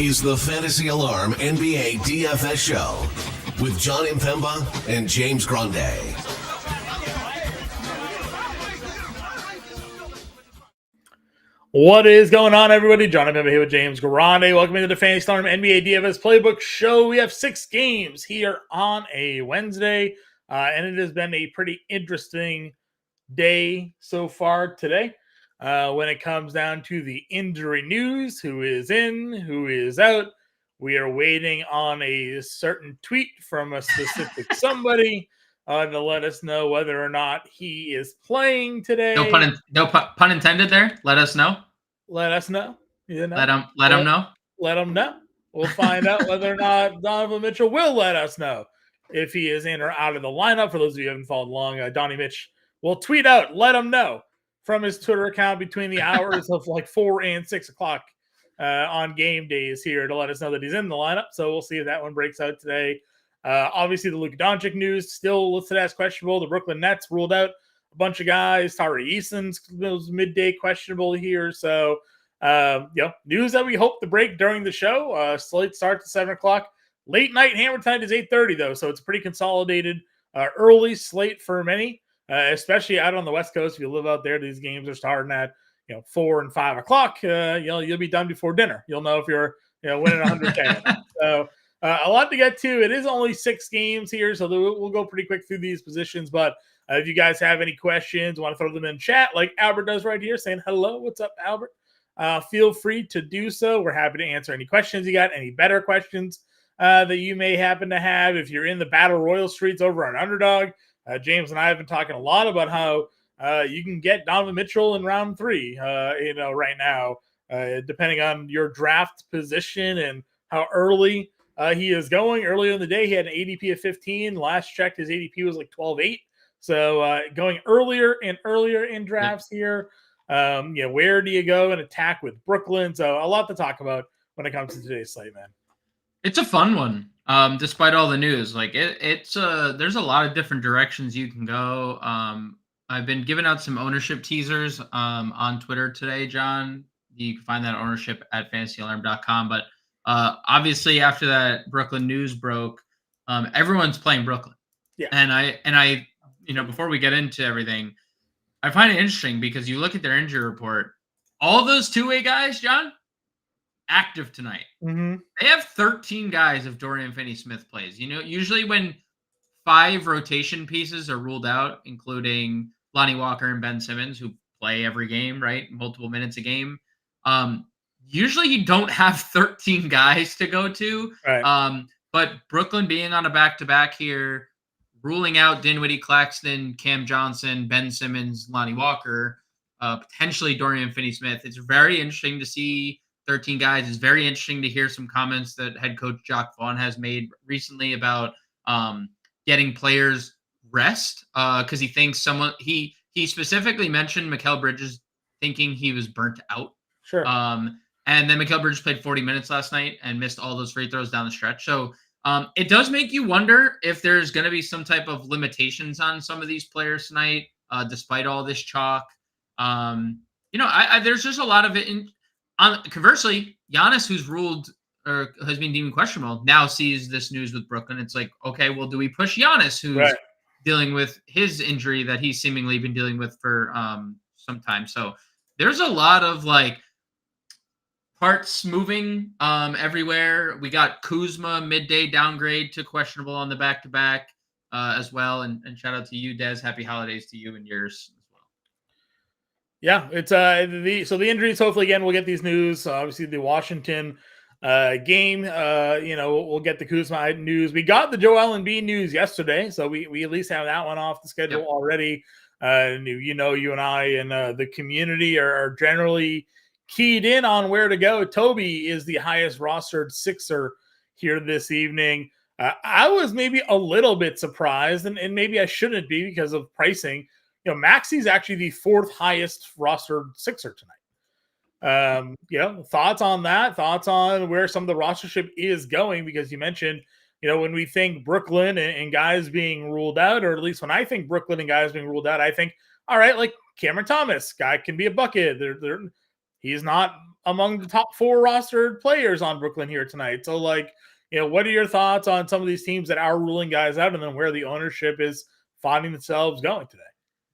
is the Fantasy Alarm NBA DFS show with Jon Impemba and James Grande. What is going on, everybody? Jon Impemba here with James Grande. Welcome to the Fantasy Alarm NBA DFS Playbook Show. We have 6 games here on a Wednesday, and it has been a pretty interesting day so far today when it comes down to the injury news, who is in, who is out. We are waiting on a certain tweet from a specific somebody to let us know whether or not he is playing today. No pun intended there. Let us know. Let us know. You know? Let him know. Let him know. We'll find out whether or not Donovan Mitchell will let us know if he is in or out of the lineup. For those of you who haven't followed along, Donnie Mitch will tweet out, let him know, from his Twitter account between the hours of like 4 and 6 o'clock on game days here to let us know that he's in the lineup. So we'll see if that one breaks out today. Obviously, the Luka Doncic news still listed as questionable. The Brooklyn Nets ruled out a bunch of guys. Tari Eason's was midday questionable here. So, news that we hope to break during the show. Slate starts at 7 o'clock. Late night hammer time is 8:30 though, so it's a pretty consolidated early slate for many, especially out on the West Coast. If you live out there, these games are starting at 4 and 5 o'clock. You'll be done before dinner. You'll know if you're winning 100K. So a lot to get to. It is only 6 games here, so we'll go pretty quick through these positions. But if you guys have any questions, want to throw them in chat like Albert does right here, saying hello. What's up, Albert? Feel free to do so. We're happy to answer any questions you got, any better questions that you may happen to have. If you're in the Battle Royal streets over on Underdog, James and I have been talking a lot about how you can get Donovan Mitchell in round 3, right now, depending on your draft position and how early he is going. Earlier in the day, he had an ADP of 15. Last checked, his ADP was like 12.8. So going earlier and earlier in drafts here. Where do you go and attack with Brooklyn? So a lot to talk about when it comes to today's slate, man. It's a fun one. Despite all the news, like there's a lot of different directions you can go. I've been giving out some ownership teasers on Twitter today, John. You can find that ownership at fantasyalarm.com. But obviously after that Brooklyn news broke, everyone's playing Brooklyn. Yeah. And I before we get into everything, I find it interesting because you look at their injury report, all those two-way guys, John, active tonight. Mm-hmm. They have 13 guys if Dorian Finney-Smith plays. Usually when 5 rotation pieces are ruled out, including Lonnie Walker and Ben Simmons, who play every game, right? Multiple minutes a game. Usually you don't have 13 guys to go to. Right. But Brooklyn being on a back-to-back here, ruling out Dinwiddie, Claxton, Cam Johnson, Ben Simmons, Lonnie Walker, potentially Dorian Finney-Smith. It's very interesting to see 13 guys. It's very interesting to hear some comments that head coach Jacques Vaughn has made recently about getting players rest because he thinks he specifically mentioned Mikal Bridges thinking he was burnt out. Sure. And then Mikal Bridges played 40 minutes last night and missed all those free throws down the stretch. So it does make you wonder if there's going to be some type of limitations on some of these players tonight, despite all this chalk. There's just a lot of it. Conversely, Giannis, who's ruled or has been deemed questionable, now sees this news with Brooklyn. It's like, okay, well, do we push Giannis, who's dealing with his injury that he's seemingly been dealing with for some time? So there's a lot of parts moving everywhere. We got Kuzma midday downgrade to questionable on the back-to-back as well. And shout out to you, Des. Happy holidays to you and yours as well. Yeah, it's the injuries. Hopefully, again, we'll get these news. Obviously, the Washington game. We'll get the Kuzma news. We got the Joel Embiid news yesterday, so we at least have that one off the schedule already. You and I and the community are generally keyed in on where to go. Toby is the highest rostered Sixer here this evening. I was maybe a little bit surprised, and maybe I shouldn't be because of pricing. Maxi's actually the 4th highest rostered Sixer tonight. Thoughts on that? Thoughts on where some of the rostership is going? Because you mentioned, when we think Brooklyn and guys being ruled out, or at least when I think Brooklyn and guys being ruled out, I think, all right, like Cameron Thomas, guy can be a bucket. He's not among the top 4 rostered players on Brooklyn here tonight. So, like, what are your thoughts on some of these teams that are ruling guys out, and then where the ownership is finding themselves going today?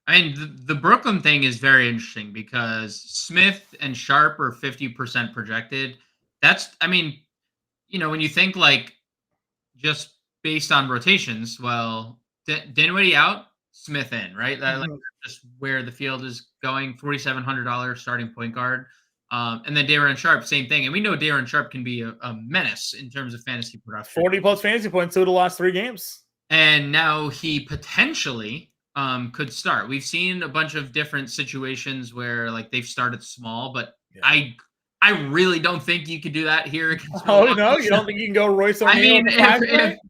I mean, the Brooklyn thing is very interesting because Smith and Sharp are 50% projected. I mean, when you think like just based on rotations, well, Dinwiddie out, Smith in, right? Like, just where the field is going. $4,700 starting point guard, and then Day'Ron Sharp, same thing. And we know Day'Ron Sharp can be a menace in terms of fantasy production. 40 plus fantasy points through the last 3 games, and now he potentially could start. We've seen a bunch of different situations where like they've started small, but I really don't think you could do that here against Milwaukee. No, you don't think you can go Royce O'Neal? I mean,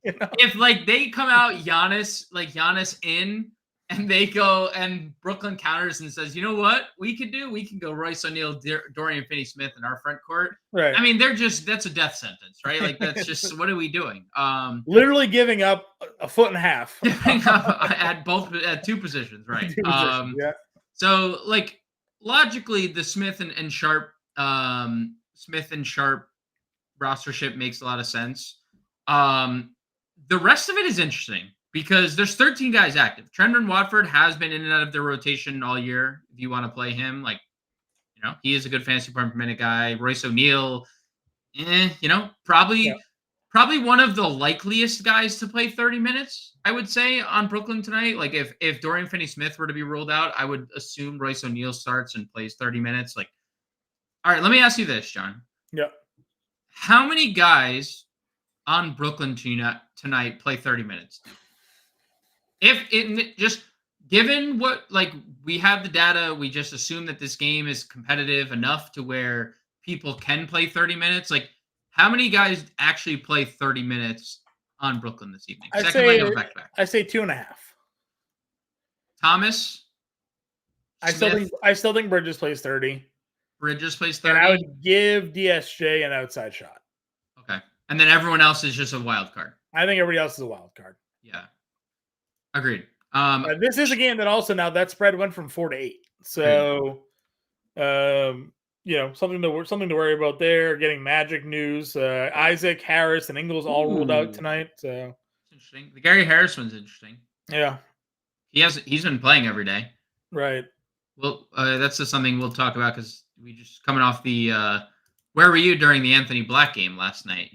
if like they come out Giannis in, and they go and Brooklyn counters and says, you know what we can go Royce O'Neal, Dorian Finney-Smith in our front court. Right. I mean, that's a death sentence, right? Like that's just what are we doing? Literally giving up a foot and a half at 2 positions, right? Yeah. So like logically, the Smith and Sharp rostership makes a lot of sense. The rest of it is interesting because there's 13 guys active. Trendon Watford has been in and out of their rotation all year. If you want to play him, like, he is a good fantasy point per minute guy. Royce O'Neal, probably one of the likeliest guys to play 30 minutes, I would say, on Brooklyn tonight. Like if Dorian Finney-Smith were to be ruled out, I would assume Royce O'Neal starts and plays 30 minutes. Like, all right, let me ask you this, John. Yeah. How many guys on Brooklyn tonight play 30 minutes? If it just given what, like, we have the data, we just assume that this game is competitive enough to where people can play 30 minutes. Like, how many guys actually play 30 minutes on Brooklyn this evening? Second leg of back-to-back. I say 2.5. Thomas. I still think Bridges plays 30. Bridges plays 30. And I would give DSJ an outside shot. Okay. And then everyone else is just a wild card. I think everybody else is a wild card. Yeah. Agreed. This is a game that also now that spread went from 4 to 8. So, something to worry about there. Getting Magic news. Isaac, Harris, and Ingles all ruled out tonight. So interesting. The Gary Harris one's interesting. Yeah. He's been playing every day. Right. Well, that's just something we'll talk about because we just coming off the where were you during the Anthony Black game last night?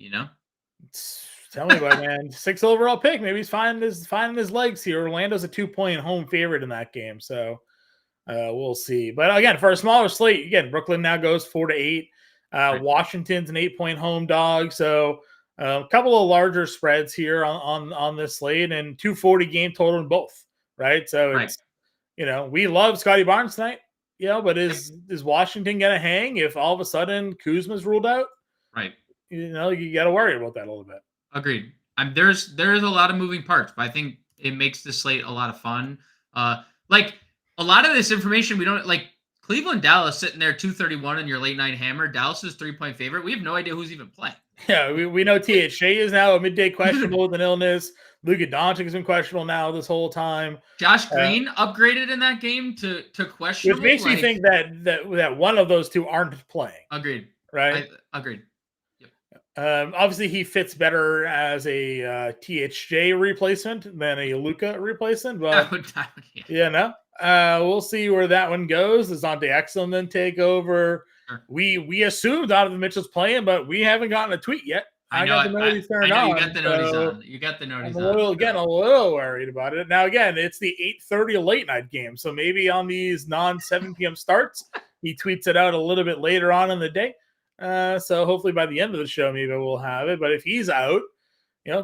Tell me about it, man. 6th overall pick. Maybe he's finding his legs here. Orlando's a 2-point home favorite in that game, so we'll see. But again, for a smaller slate, again, Brooklyn now goes 4 to 8. Right. Washington's an 8-point home dog, so a couple of larger spreads here on this slate, and 240 game total in both. Right, so it's we love Scottie Barnes tonight. But is Washington gonna hang if all of a sudden Kuzma's ruled out? Right. You got to worry about that a little bit. Agreed. There's a lot of moving parts, but I think it makes the slate a lot of fun. Like a lot of this information we don't like. Cleveland, Dallas sitting there 231 in your late night hammer. Dallas is 3-point favorite. We have no idea who's even playing. Yeah, we know T.H. Shea is now a midday questionable with an illness. Luka Doncic has been questionable now this whole time. Josh Green upgraded in that game to questionable. Which makes me think that one of those two aren't playing. Agreed. Right? Agreed. Yep. Obviously, he fits better as a THJ replacement than a Luka replacement. But we'll see where that one goes. Does Dante Exum then take over? Sure. We assume Donovan Mitchell's playing, but we haven't gotten a tweet yet. I got the note he's turned on. You got the note he's on. You got the note he's on. A little worried about it. Now, again, it's the 8:30 late night game. So maybe on these non-7 p.m. starts, he tweets it out a little bit later on in the day. So hopefully by the end of the show, maybe we'll have it. But if he's out,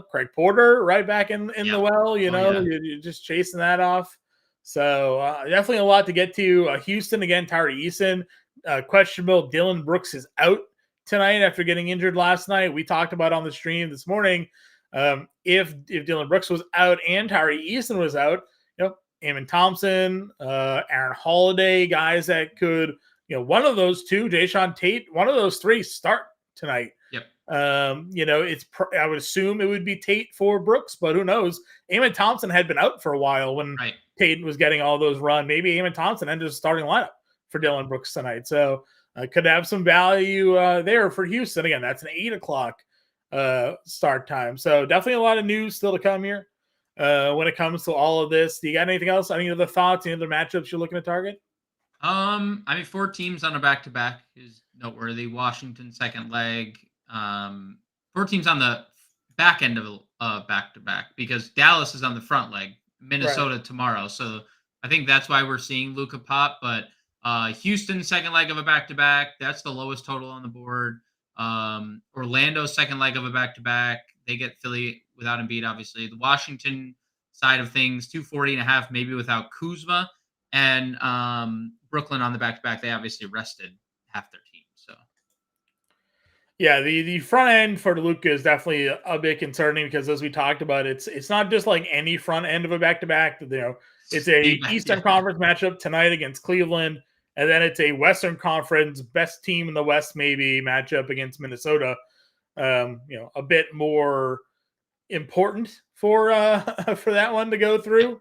Craig Porter right back in the well, you're just chasing that off. So definitely a lot to get to. Houston, again, Tari Eason. Questionable Dylan Brooks is out tonight after getting injured last night. We talked about on the stream this morning. If Dylan Brooks was out and Tari Eason was out, Eamon Thompson, Aaron Holiday, guys that could, one of those two, Jayshawn Tate, one of those three start tonight. Yep. I would assume it would be Tate for Brooks, but who knows? Eamon Thompson had been out for a while when Tate was getting all those run. Maybe Eamon Thompson ended the starting lineup for Dylan Brooks tonight. So could have some value there for Houston. Again, that's an 8 o'clock start time. So definitely a lot of news still to come here when it comes to all of this. Do you got anything else? Any other thoughts? Any other matchups you're looking to target? I mean, 4 teams on a back-to-back is noteworthy. Washington second leg. 4 teams on the back end of a back-to-back because Dallas is on the front leg. Minnesota tomorrow. So I think that's why we're seeing Luka pop. But Houston second leg of a back-to-back. That's the lowest total on the board. Orlando second leg of a back-to-back. They get Philly without Embiid, obviously. The Washington side of things, 240.5, maybe without Kuzma. And Brooklyn on the back-to-back, they obviously rested half their team. So, yeah, the front end for Luka is definitely a bit concerning because, as we talked about, it's not just like any front end of a back-to-back. It's a Eastern Conference matchup tonight against Cleveland, and then it's a Western Conference best team in the West maybe matchup against Minnesota. A bit more important for that one to go through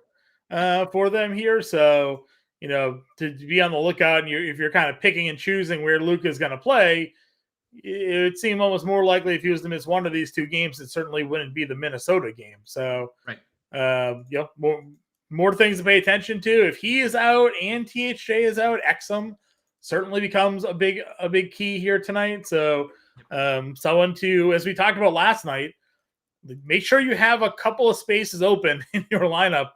for them here. So, to be on the lookout, and if you're kind of picking and choosing where Luka is going to play, it would seem almost more likely if he was to miss one of these 2 games, it certainly wouldn't be the Minnesota game. So, more things to pay attention to. If he is out and THJ is out, Exum certainly becomes a big key here tonight. So, someone to, as we talked about last night, make sure you have a couple of spaces open in your lineup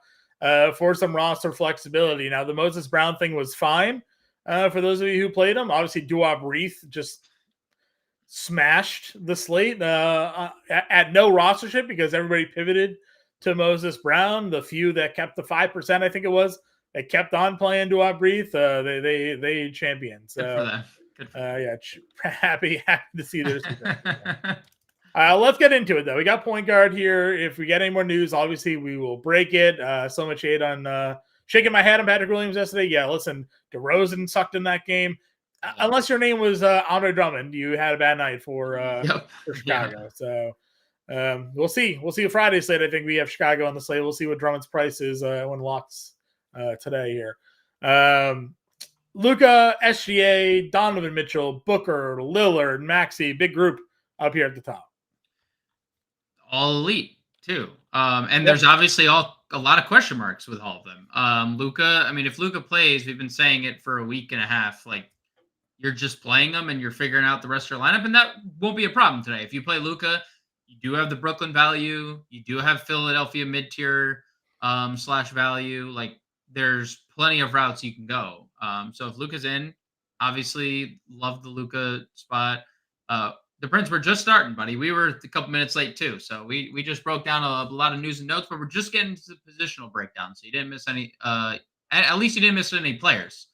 for some roster flexibility. Now, the Moses Brown thing was fine for those of you who played him. Obviously, Duop Reith just smashed the slate at no rostership because everybody pivoted to Moses Brown. The few that kept the 5%, I think it was, that kept on playing Duop Reith, they championed. So, good for them. Happy to see this. Let's get into it, though. We got point guard here. If we get any more news, obviously we will break it. So much hate on shaking my head on Patrick Williams yesterday. Yeah, listen, DeRozan sucked in that game. Unless your name was Andre Drummond, you had a bad night for Chicago. So we'll see. We'll see a Friday slate. I think we have Chicago on the slate. We'll see what Drummond's price is when locks today here. Luka, SGA, Donovan Mitchell, Booker, Lillard, Maxey, big group up here at the top. All elite too. And there's obviously a lot of question marks with all of them. Luka, I mean, if Luka plays, we've been saying it for a week and a half, like you're just playing them and you're figuring out the rest of your lineup, and that won't be a problem today. If you play Luka, you do have the Brooklyn value, you do have Philadelphia mid-tier slash value. Like there's plenty of routes you can go. So if Luka's in, obviously love the Luka spot. The Prince, we're just starting, buddy. We were a couple minutes late too. So we just broke down a lot of news and notes, but we're just getting to the positional breakdown. So you didn't miss any, at least you didn't miss any players.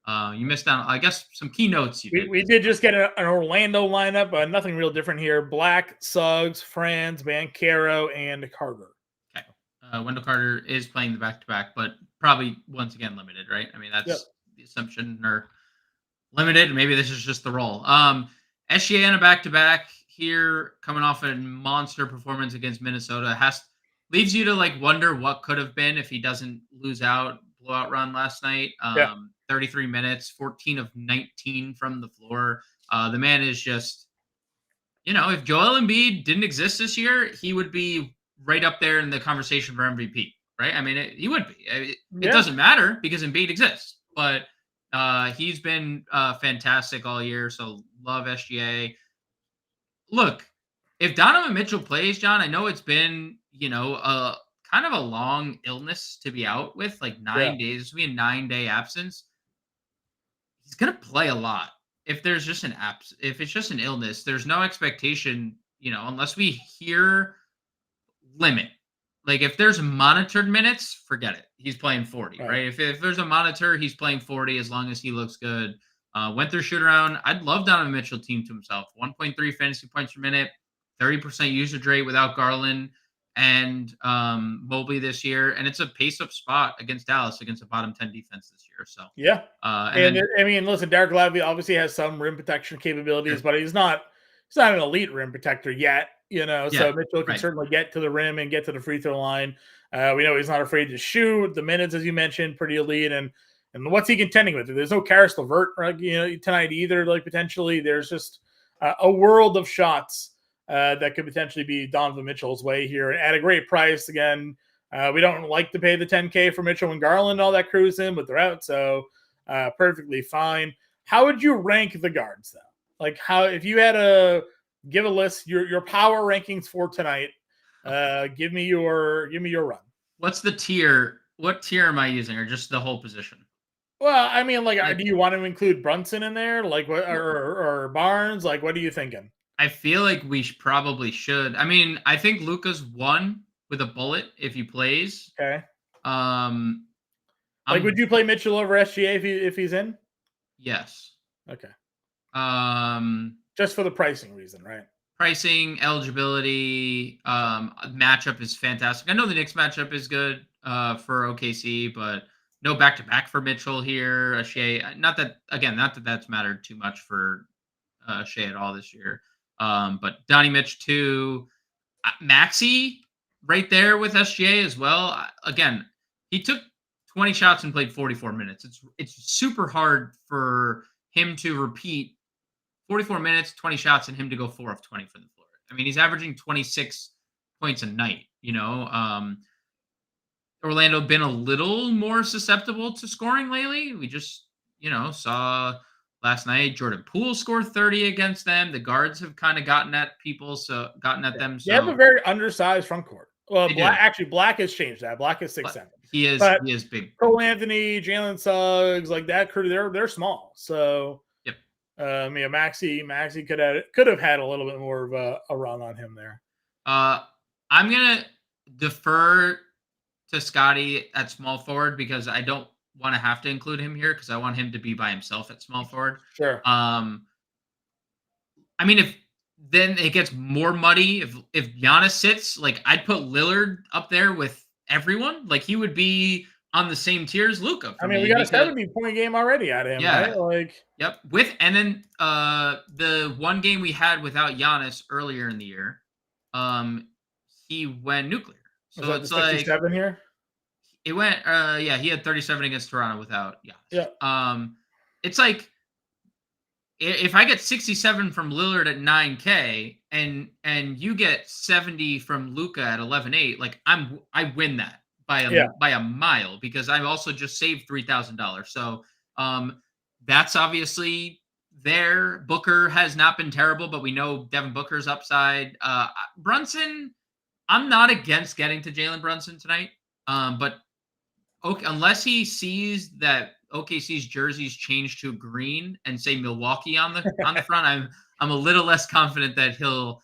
You missed out, I guess, some key notes. We did just get an Orlando lineup. Nothing real different here. Black, Suggs, Franz, Banchero, and Carter. Okay. Wendell Carter is playing the back-to-back, but probably once again limited, right? I mean, that's the assumption, or limited. Maybe this is just the role. SGA on a back-to-back here, coming off a monster performance against Minnesota, leaves you to like wonder what could have been if he doesn't lose out. Blowout run last night. 33 minutes, 14 of 19 from the floor. The man is just, if Joel Embiid didn't exist this year, he would be right up there in the conversation for MVP, right? I mean, he would be. It doesn't matter because Embiid exists, but he's been fantastic all year. So love SGA. Look, if Donovan Mitchell plays, John, I know it's been, kind of a long illness to be out with, like 9 days. This will be a 9-day absence. He's going to play a lot. If there's just if it's just an illness, there's no expectation, unless we hear limit. Like if there's monitored minutes, forget it. He's playing 40, right? If there's a monitor, he's playing 40 as long as he looks good. Went through shoot around. I'd love Donovan Mitchell team to himself. 1.3 fantasy points per minute, 30% usage rate without Garland and Mobley this year. And it's a pace-up spot against Dallas, against a bottom 10 defense this year. So listen, Derek Lively obviously has some rim protection capabilities, but he's not an elite rim protector yet. So Mitchell can certainly get to the rim and get to the free throw line. We know he's not afraid to shoot. The minutes, as you mentioned, pretty elite. And And what's he contending with? There's no Karis LeVert, tonight either. Like potentially, there's just a world of shots that could potentially be Donovan Mitchell's way here at a great price. Again, we don't like to pay the $10K for Mitchell and Garland, all that crews in, but they're out, so perfectly fine. How would you rank the guards though? Like if you had to give a list, your power rankings for tonight, give me your run. What's the tier? What tier am I using, or just the whole position? Well, I mean, do you want to include Brunson in there, like what, or Barnes? Like, what are you thinking? I feel like we probably should. I mean, I think Luka's one with a bullet if he plays. Okay. Would you play Mitchell over SGA if he's in? Yes. Okay. Just for the pricing reason, right? Pricing, eligibility, matchup is fantastic. I know the Knicks matchup is good for OKC, but no back-to-back for Mitchell here. Shea, not that that's mattered too much for Shea at all this year. But Donnie Mitch too. Maxey right there with SGA as well. Again, he took 20 shots and played 44 minutes. It's super hard for him to repeat 44 minutes, 20 shots, and him to go 4 of 20 from the floor. I mean, he's averaging 26 points a night, Orlando been a little more susceptible to scoring lately. We just, saw last night Jordan Poole score 30 against them. The guards have kind of gotten at them. So they have a very undersized front court. Well, Black has changed that. Black is 6'7". He is big. Cole Anthony, Jalen Suggs, like that crew, they're small. So yep. Maxey could have had a little bit more of a run on him there. I'm gonna defer to Scottie at small forward because I don't want to have to include him here because I want him to be by himself at small forward. Sure. I mean, if then it gets more muddy, if Giannis sits, like I'd put Lillard up there with everyone. Like he would be on the same tier as Luka. We got a 70-point game already out of him, yeah, right? Yep. And then the one game we had without Giannis earlier in the year, he went nuclear. So it's like 67 here. It went he had 37 against Toronto without Giannis. Yeah. It's like if I get 67 from Lillard at 9K and you get 70 from Luka at 11.8, like I win that by a mile because I've also just saved $3,000. So that's obviously there. Booker has not been terrible, but we know Devin Booker's upside. Brunson, I'm not against getting to Jalen Brunson tonight, but unless he sees that OKC's jerseys change to green and say Milwaukee on the front, I'm a little less confident that he'll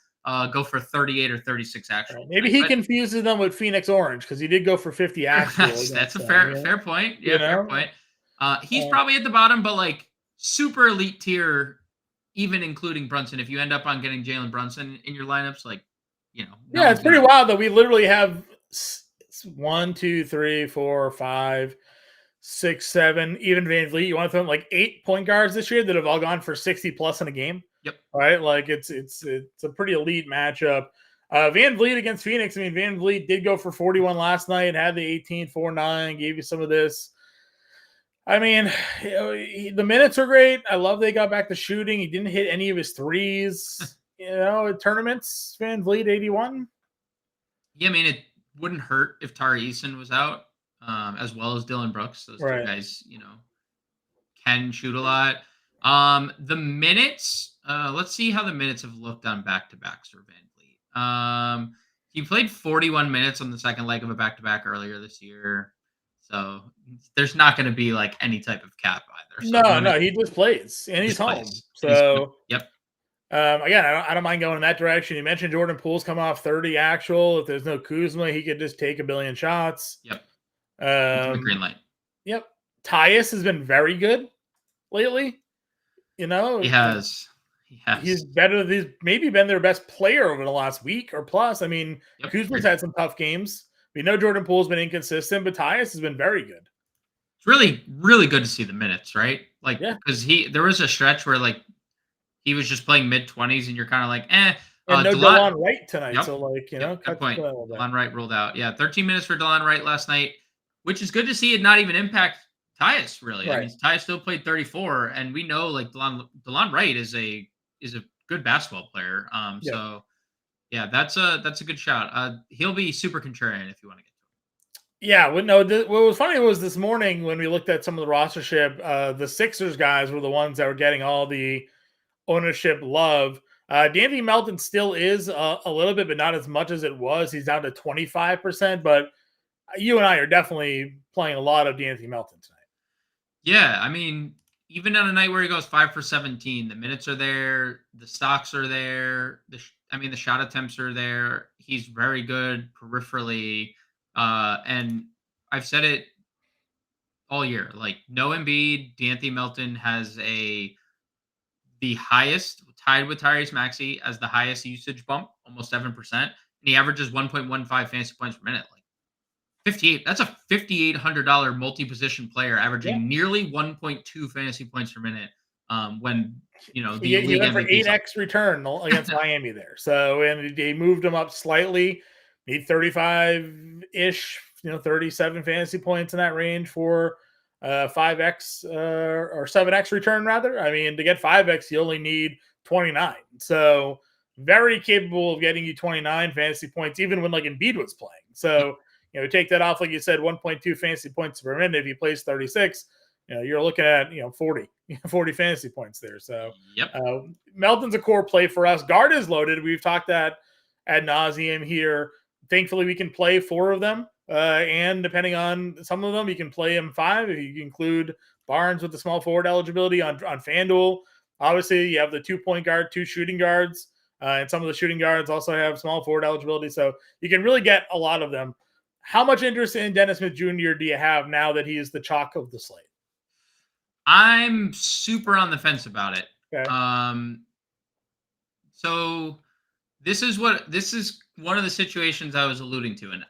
go for 38 or 36 actual. Maybe he confuses them with Phoenix Orange because he did go for 50 actual. That's a fair point. Yeah, fair point. He's probably at the bottom, but like super elite tier, even including Brunson. If you end up on getting Jalen Brunson in your lineups, like it's pretty wild that we literally have 1, 2, 3, 4, 5, 6, 7, even Van Vliet. You want to throw in like 8 point guards this year that have all gone for 60 plus in a game. Yep. Right. Like it's a pretty elite matchup. Van Vliet against Phoenix. I mean, Van Vliet did go for 41 last night, had the 18, 4-9, gave you some of this. I mean, the minutes are great. I love they got back to shooting. He didn't hit any of his threes. In tournaments, Van Vliet 81. Yeah, I mean, it wouldn't hurt if Tari Eason was out, as well as Dylan Brooks. Those two guys, can shoot a lot. The minutes, let's see how the minutes have looked on back-to-backs for Van Vliet. He played 41 minutes on the second leg of a back-to-back earlier this year. So there's not going to be like any type of cap either. So no, he just plays and he's home. So yep. Again, I don't mind going in that direction. You mentioned Jordan Poole's coming off 30 actual. If there's no Kuzma, he could just take a billion shots. Yep. Green light. Yep. Tyus has been very good lately. He has. He's better. He's maybe been their best player over the last week or plus. I mean, Kuzma's had some tough games. We know Jordan Poole's been inconsistent, but Tyus has been very good. It's really, really good to see the minutes, right? Like, because there was a stretch where like he was just playing mid-20s, and you're kind of like, And no DeLon Wright tonight, yep. So like, good point. DeLon Wright ruled out. Yeah, 13 minutes for DeLon Wright last night, which is good to see it not even impact Tyus, really. Right. I mean, Tyus still played 34, and we know like DeLon Wright is a good basketball player. So yeah, that's a good shout. He'll be super contrarian if you want to get to him. Yeah, what was funny was this morning when we looked at some of the rostership, the Sixers guys were the ones that were getting all the ownership love. D'Anthony Melton still is a little bit, but not as much as it was. He's down to 25%, but you and I are definitely playing a lot of D'Anthony Melton tonight. Yeah, I mean, even on a night where he goes 5 for 17, the minutes are there, the stocks are there. The shot attempts are there. He's very good peripherally, and I've said it all year. Like no Embiid, D'Anthony Melton has the highest, tied with Tyrese Maxey as the highest usage bump, almost 7%, and he averages 1.15 fantasy points per minute. 58. That's a $5,800 multi-position player averaging nearly 1.2 fantasy points per minute. When he went for 8x return against Miami there. So and they moved him up slightly, need 35-ish, 37 fantasy points in that range for 5x or 7x return rather. I mean, to get 5x, you only need 29. So very capable of getting you 29 fantasy points, even when like Embiid was playing. So take that off, like you said, 1.2 fantasy points per minute. If he plays 36, you're looking at 40 fantasy points there. So Melton's a core play for us. Guard is loaded. We've talked that ad nauseum here. Thankfully, we can play 4 of them. And depending on some of them, you can play them 5 if you include Barnes with the small forward eligibility on FanDuel. Obviously, you have the 2-point guard, 2 shooting guards, and some of the shooting guards also have small forward eligibility. So you can really get a lot of them. How much interest in Dennis Smith Jr. do you have now that he is the chalk of the slate? I'm super on the fence about it. Okay. So this is one of the situations I was alluding to, and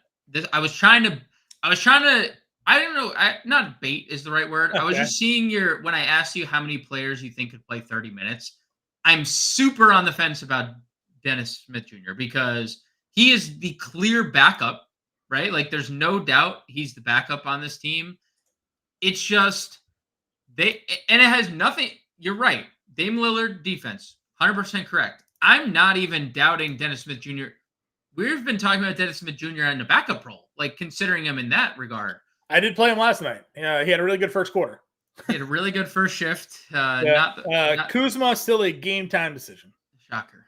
I was trying to, I don't know, not bait is the right word. Okay. I was just seeing when I asked you how many players you think could play 30 minutes. I'm super on the fence about Dennis Smith Jr. because he is the clear backup, right? Like there's no doubt he's the backup on this team. It's just and it has nothing. You're right. Dame Lillard defense, 100% correct. I'm not even doubting Dennis Smith Jr. We've been talking about Dennis Smith Jr. in the backup role, like considering him in that regard. I did play him last night. Yeah, he had a really good first quarter. He had a really good first shift. Kuzma still a game time decision. Shocker.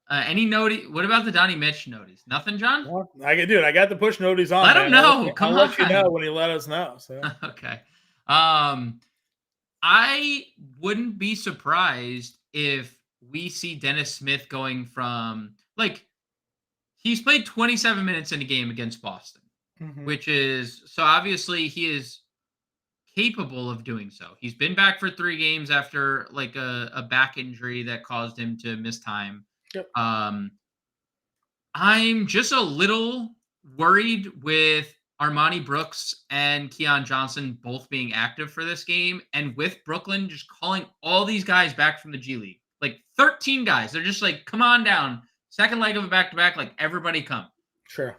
Any noties? What about the Donnie Mitch noties? Nothing, John? Well, I got the push noties on. Let him know. I'll let you know when he let us know. So okay. I wouldn't be surprised if we see Dennis Smith going from he's played 27 minutes in a game against Boston, which is so obviously he is capable of doing so. He's been back for 3 games after a back injury that caused him to miss time. Yep. I'm just a little worried with Armani Brooks and Keon Johnson both being active for this game, and with Brooklyn just calling all these guys back from the G League. 13 guys. They're just come on down. Second leg of a back-to-back, everybody come. Sure.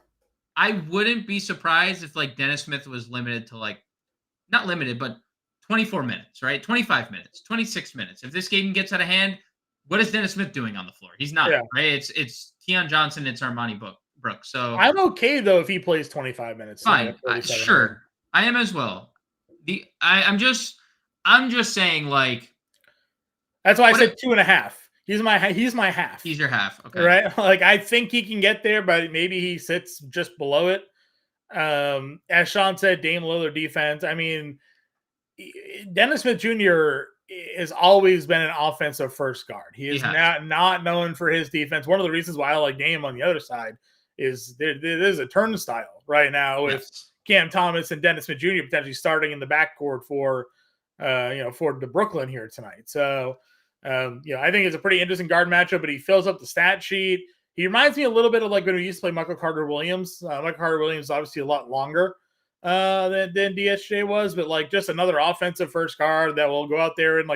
I wouldn't be surprised if Dennis Smith was limited to not limited, but 24 minutes, right? 25 minutes, 26 minutes. If this game gets out of hand, what is Dennis Smith doing on the floor? He's not, right? It's Keon Johnson, it's Armani Brooks. So I'm okay though if he plays 25 minutes. Fine, sure. I am as well. I'm just saying that's why I said 2.5. He's my half. He's your half, okay? Right? I think he can get there, but maybe he sits just below it. As Sean said, Dame Lillard defense. I mean, Dennis Smith Jr. has always been an offensive first guard. He is not known for his defense. One of the reasons why I like Dame on the other side is there's a turnstile right now with Cam Thomas and Dennis Smith Jr. potentially starting in the backcourt for the Brooklyn here tonight. So, I think it's a pretty interesting guard matchup, but he fills up the stat sheet. He reminds me a little bit of when we used to play Michael Carter-Williams. Michael Carter-Williams is obviously a lot longer than DSJ was, but just another offensive first guard that will go out there and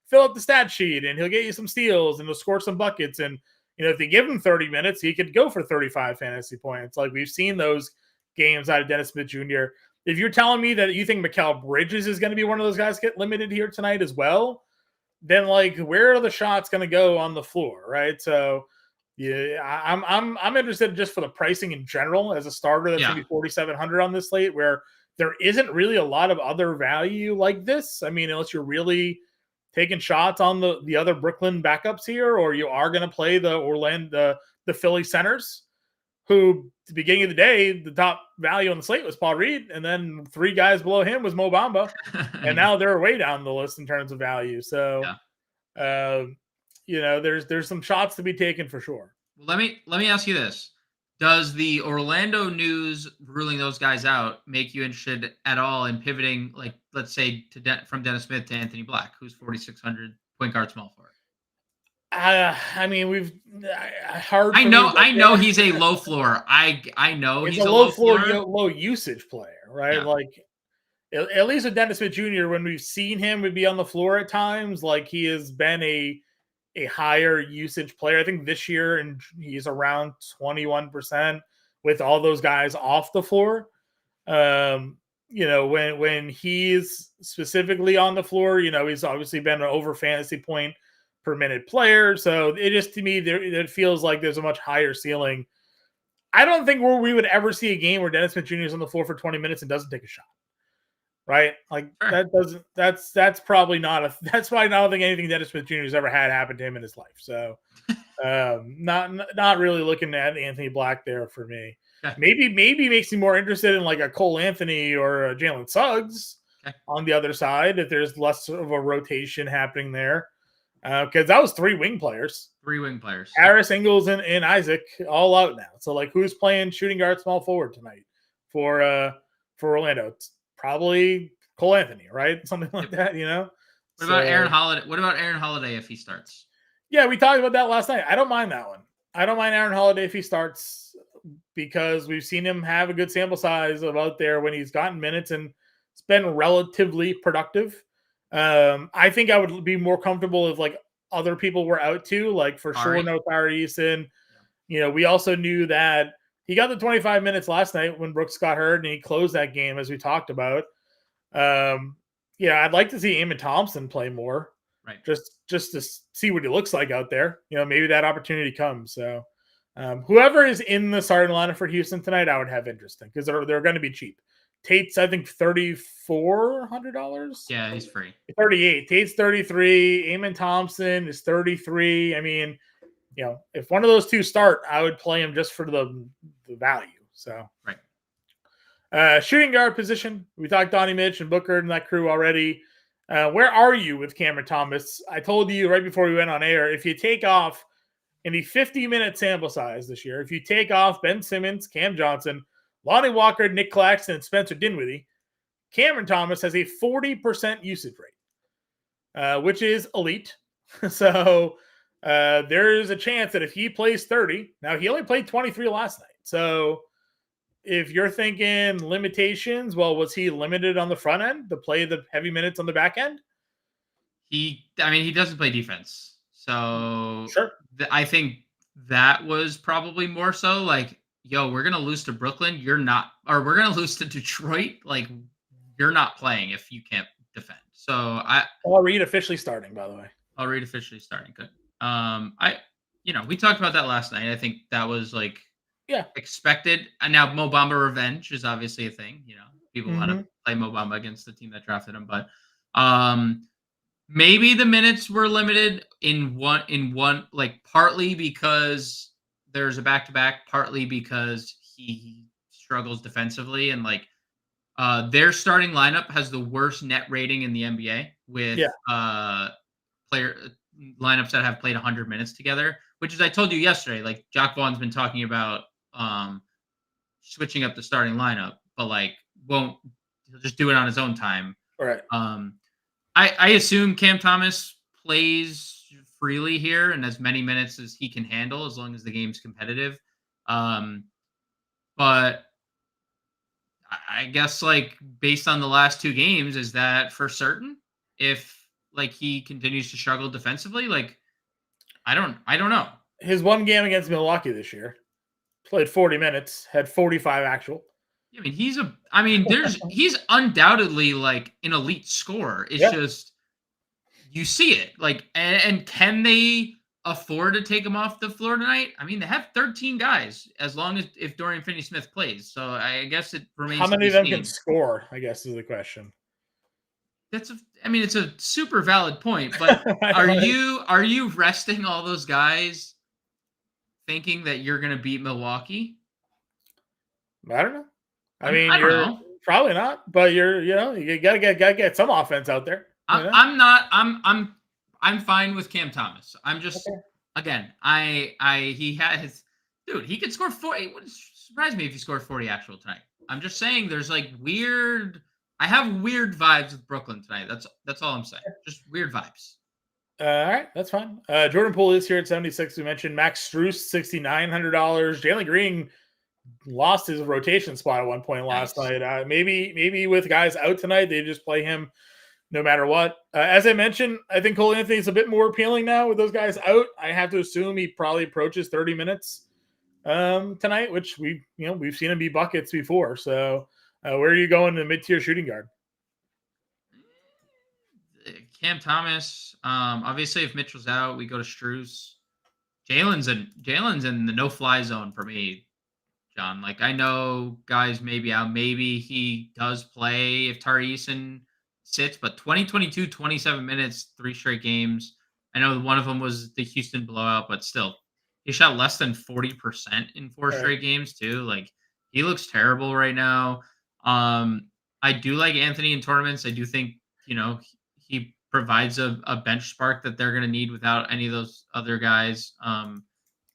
fill up the stat sheet, and he'll get you some steals and he'll score some buckets. And, if they give him 30 minutes, he could go for 35 fantasy points. We've seen those games out of Dennis Smith Jr. if you're telling me that you think Mikal Bridges is going to be one of those guys get limited here tonight as well, then like where are the shots going to go on the floor, right? So yeah, I'm interested just for the pricing in general as a starter. That's going to be 4,700 on this slate, where there isn't really a lot of other value like this. I mean, unless you're really taking shots on the other Brooklyn backups here, or you are going to play the Philly centers, who at the beginning of the day, the top value on the slate was Paul Reed, and then 3 guys below him was Mo Bamba, and now they're way down the list in terms of value. So, there's some shots to be taken for sure. Let me ask you this: does the Orlando news ruling those guys out make you interested at all in pivoting, like let's say from Dennis Smith to Anthony Black, who's 4,600 point guard small forward? I mean, hard. I know he's a low floor. I know he's a low floor, low usage player, right? Yeah. Like at least with Dennis Smith Jr., when we've seen him be on the floor at times, like he has been a higher usage player. I think this year, and he's around 21% with all those guys off the floor. When he's specifically on the floor, he's obviously been an over fantasy point per minute player. So it just, to me, it feels like there's a much higher ceiling. I don't think we would ever see a game where Dennis Smith Jr. is on the floor for 20 minutes and doesn't take a shot. Right? Like that's probably not that's probably not, I don't think anything Dennis Smith Jr. has ever had happen to him in his life. So not really looking at Anthony Black there for me. Maybe makes me more interested in like a Cole Anthony or a Jalen Suggs on the other side, if there's less of a rotation happening there. Because that was 3 wing players. Harris, Ingles, and Isaac all out now. So like, who's playing shooting guard, small forward tonight for Orlando? It's probably Cole Anthony, right? Something like that, What about Aaron Holiday? What about Aaron Holiday if he starts? Yeah, we talked about that last night. I don't mind that one. I don't mind Aaron Holiday if he starts, because we've seen him have a good sample size of out there when he's gotten minutes, and it's been relatively productive. I think I would be more comfortable if like other people were out too, like for sure no Tyree Eason. We also knew that he got the 25 minutes last night when Brooks got hurt, and he closed that game as we talked about. I'd like to see Eamon Thompson play more, right? Just to see what he looks like out there. Maybe that opportunity comes. So whoever is in the starting lineup for Houston tonight, I would have interest in, because they're going to be cheap. Tate's, I think, $3,400. Yeah, he's free. 38. Tate's 33. Eamon Thompson is 33. I mean, if one of those two start, I would play him just for the value. So right. Shooting guard position, we talked Donnie Mitch and Booker and that crew already. Where are you with Cameron Thomas? I told you right before we went on air, if you take off in the 50-minute sample size this year, if you take off Ben Simmons, Cam Johnson, Lonnie Walker, Nick Claxton, and Spencer Dinwiddie, Cameron Thomas has a 40% usage rate, which is elite. So there is a chance that if he plays 30, now he only played 23 last night. So if you're thinking limitations, well, was he limited on the front end to play the heavy minutes on the back end? He doesn't play defense. So sure. I think that was probably more so like, we're going to lose to Brooklyn. You're not, or we're going to lose to Detroit. Like, you're not playing if you can't defend. So Paul Reed officially starting, by the way. Paul Reed officially starting. Good. We talked about that last night. I think that was like, expected. And now Mo Bamba revenge is obviously a thing. People want to play Mo Bamba against the team that drafted him, but maybe the minutes were limited in one, like partly because there's a back-to-back, partly because he struggles defensively, and like their starting lineup has the worst net rating in the NBA with player lineups that have played 100 minutes together, which is, I told you yesterday, like Jacque Vaughn's been talking about switching up the starting lineup, but like he'll just do it on his own time. All right. I assume Cam Thomas plays freely here and as many minutes as he can handle, as long as the game's competitive. But I guess like based on the last 2 games, is that for certain? If like he continues to struggle defensively, like I don't know. His one game against Milwaukee this year, played 40 minutes, had 45 actual. I mean, he's undoubtedly like an elite scorer. It's Yeah. just you see it like, and can they afford to take him off the floor tonight? I mean, they have 13 guys as long as if Dorian Finney-Smith plays. So I guess it How remains to many be of them can seen. score, I guess, is the question. I mean, it's a super valid point, but are Right. you resting all those guys thinking that you're going to beat Milwaukee? I don't know. I mean, I don't you're know. probably not, but you gotta get some offense out there. I'm not. I'm fine with Cam Thomas. I'm just Okay. again. He has dude. He could score 40. It wouldn't surprise me if he scored 40 actual tonight. I'm just saying there's like weird. I have weird vibes with Brooklyn tonight. That's all I'm saying. Just weird vibes. All right, that's fine. Jordan Poole is here at 76. We mentioned Max Strus, $6,900. Jalen Green lost his rotation spot at one point last Nice. night. Maybe with guys out tonight, they just play him no matter what. As I mentioned, I think Cole Anthony is a bit more appealing now with those guys out. I have to assume he probably approaches 30 minutes tonight, which we've seen him be buckets before. So where are you going in the mid-tier shooting guard? Cam Thomas. Obviously, if Mitchell's out, we go to Strus. Jalen's in the no-fly zone for me, John. Like I know guys may be out. Maybe he does play if Tari Eason sits, but 2022, 27 minutes, 3 straight games. I know one of them was the Houston blowout, but still, he shot less than 40% in 4 Right. straight games too. Like he looks terrible right now. I do like Anthony in tournaments. I do think, he provides a bench spark that they're going to need without any of those other guys. Do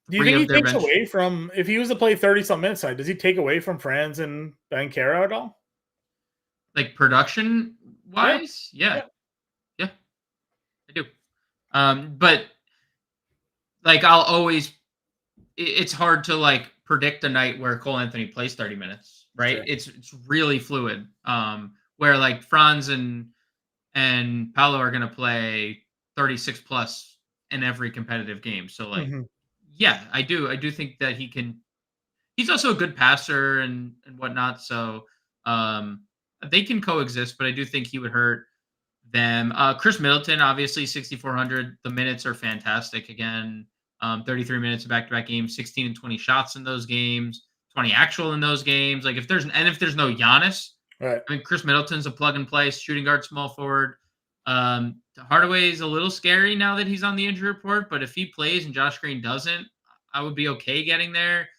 you Three think he of their takes bench. away from if he was to play 30-some minutes tonight? Does he take away from Franz and Banchero at all? Like production Yeah. wise, yeah, Yeah. yeah, I do. But like I'll always, it's hard to like predict a night where Cole Anthony plays 30 minutes, right? Sure. It's really fluid. Where like Franz and Paolo are going to play 36 plus in every competitive game. So like, Mhm. yeah, I do think that he can. He's also a good passer and whatnot. So um, they can coexist, but I do think he would hurt them. Chris Middleton, obviously 6,400. The minutes are fantastic. Again, 33 minutes of back-to-back games, 16 and 20 shots in those games, 20 actual in those games. Like if there's no Giannis, Right. I mean Chris Middleton's a plug and play shooting guard, small forward. Hardaway is a little scary now that he's on the injury report, but if he plays and Josh Green doesn't, I would be okay getting there.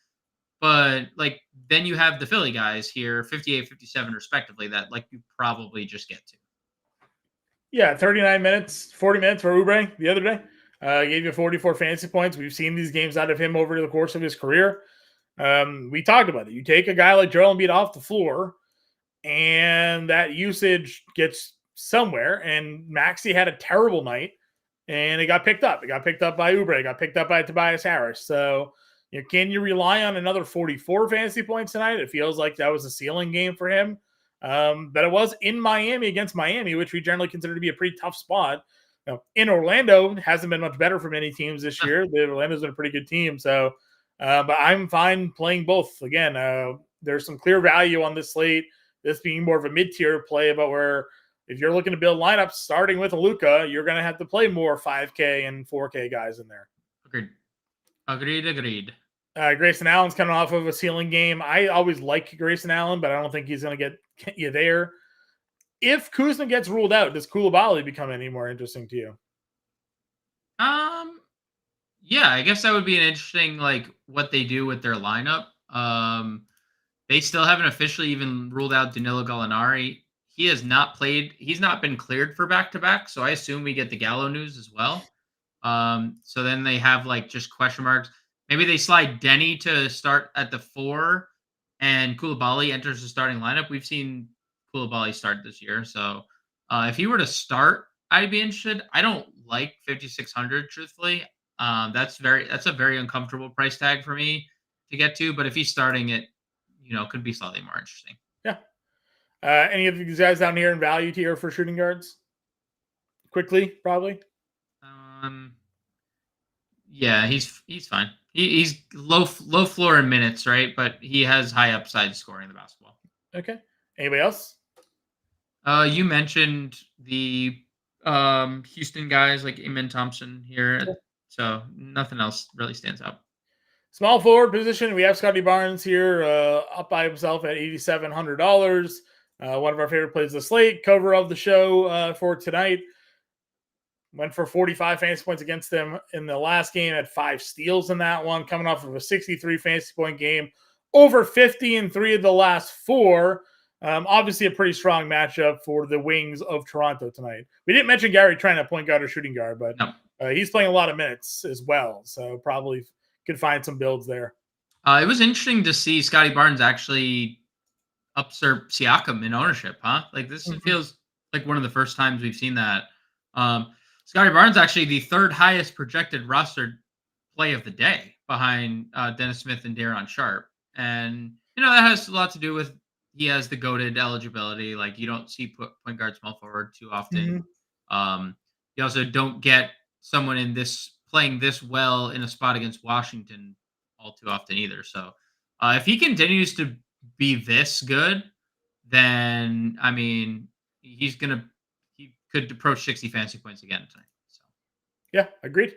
But like then you have the Philly guys here, 58, 57 respectively, that like you probably just get to. Yeah, 39 minutes, 40 minutes for Oubre the other day. Gave you 44 fantasy points. We've seen these games out of him over the course of his career. We talked about it. You take a guy like Joel Embiid off the floor, and that usage gets somewhere. And Maxey had a terrible night, and it got picked up. It got picked up by Oubre. It got picked up by Tobias Harris. So, can you rely on another 44 fantasy points tonight? It feels like that was a ceiling game for him. But it was in Miami against Miami, which we generally consider to be a pretty tough spot. Now, in Orlando, it hasn't been much better for many teams this year. Orlando's been a pretty good team. So, but I'm fine playing both. Again, there's some clear value on this slate. This being more of a mid-tier play, but where if you're looking to build lineups starting with Luka, you're going to have to play more 5K and 4K guys in there. Agreed. Grayson Allen's coming off of a ceiling game. I always like Grayson Allen, but I don't think he's going to get you there. If Kuzma gets ruled out, does Coulibaly become any more interesting to you? Yeah, I guess that would be an interesting like what they do with their lineup. They still haven't officially even ruled out Danilo Gallinari. He has not played. He's not been cleared for back-to-back, so I assume we get the Gallo news as well. So then they have like just question marks. Maybe they slide Denny to start at the 4 and Coulibaly enters the starting lineup. We've seen Coulibaly start this year. So if he were to start, I'd be interested. I don't like 5,600, truthfully. That's a very uncomfortable price tag for me to get to. But if he's starting it, could be slightly more interesting. Yeah. Any of these guys down here in value tier for shooting guards? Quickly, probably. Yeah, he's fine. He's low floor in minutes, right? But he has high upside scoring the basketball. Okay. Anybody else? You mentioned the Houston guys like Amen Thompson here, Sure. so nothing else really stands out. Small forward position, we have Scottie Barnes here up by himself at $8,700. One of our favorite plays of the slate, cover of the show for tonight. Went for 45 fantasy points against them in the last game, had 5 steals in that one, coming off of a 63 fantasy point game, over 50 in 3 of the last 4. Obviously, a pretty strong matchup for the Wings of Toronto tonight. We didn't mention Gary Trent at point guard or shooting guard, but No. he's playing a lot of minutes as well, so probably could find some builds there. It was interesting to see Scottie Barnes actually usurp Siakam in ownership, huh? Like this feels like one of the first times we've seen that. Scottie Barnes actually the 3rd highest projected rostered play of the day behind Dennis Smith and Daron Sharp. And, that has a lot to do with he has the goated eligibility. Like you don't see point guard small forward too often. You also don't get someone in this playing this well in a spot against Washington all too often either. So if he continues to be this good, then I mean he could approach 60 fantasy points again tonight. So yeah, agreed.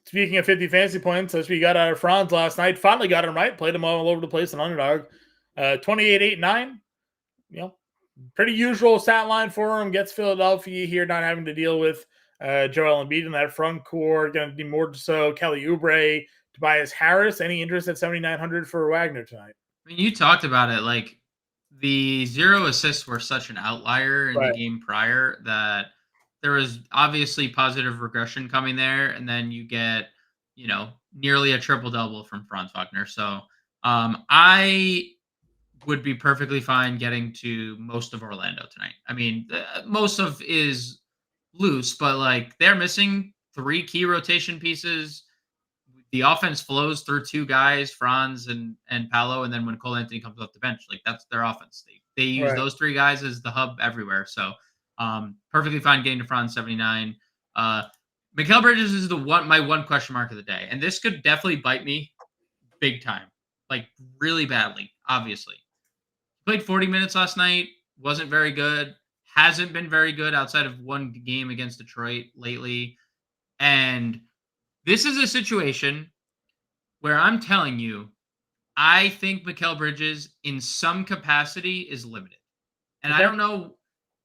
Speaking of 50 fantasy points, as we got out of Franz last night, finally got him right, played him all over the place, an underdog. 28-8-9. Pretty usual stat line for him. Gets Philadelphia here, not having to deal with Joel Embiid in that front court. Going to be more so Kelly Oubre, Tobias Harris. Any interest at 7,900 for Wagner tonight? I mean, you talked about it. Like the 0 assists were such an outlier in the game prior that there was obviously positive regression coming there, and then you get nearly a triple double from Franz Wagner. So I would be perfectly fine getting to most of Orlando tonight. I mean, most of is loose, but like they're missing 3 key rotation pieces. The offense flows through 2 guys, Franz and Paolo, and then when Cole Anthony comes off the bench, like that's their offense. They use those 3 guys as the hub everywhere. So perfectly fine getting to Franz 79. Mikal Bridges is my one question mark of the day, and this could definitely bite me big time, like really badly. Obviously, played 40 minutes last night, wasn't very good. Hasn't been very good outside of one game against Detroit lately, and this is a situation where I'm telling you, I think Mikal Bridges in some capacity is limited. And I don't know,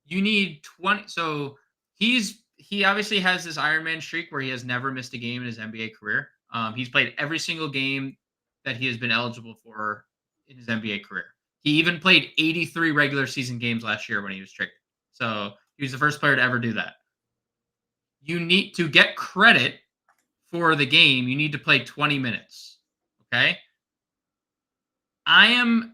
you need 20. So he obviously has this Iron Man streak where he has never missed a game in his NBA career. He's played every single game that he has been eligible for in his NBA career. He even played 83 regular season games last year when he was triggered. So he was the first player to ever do that. You need to get credit for the game. You need to play 20 minutes. Okay. I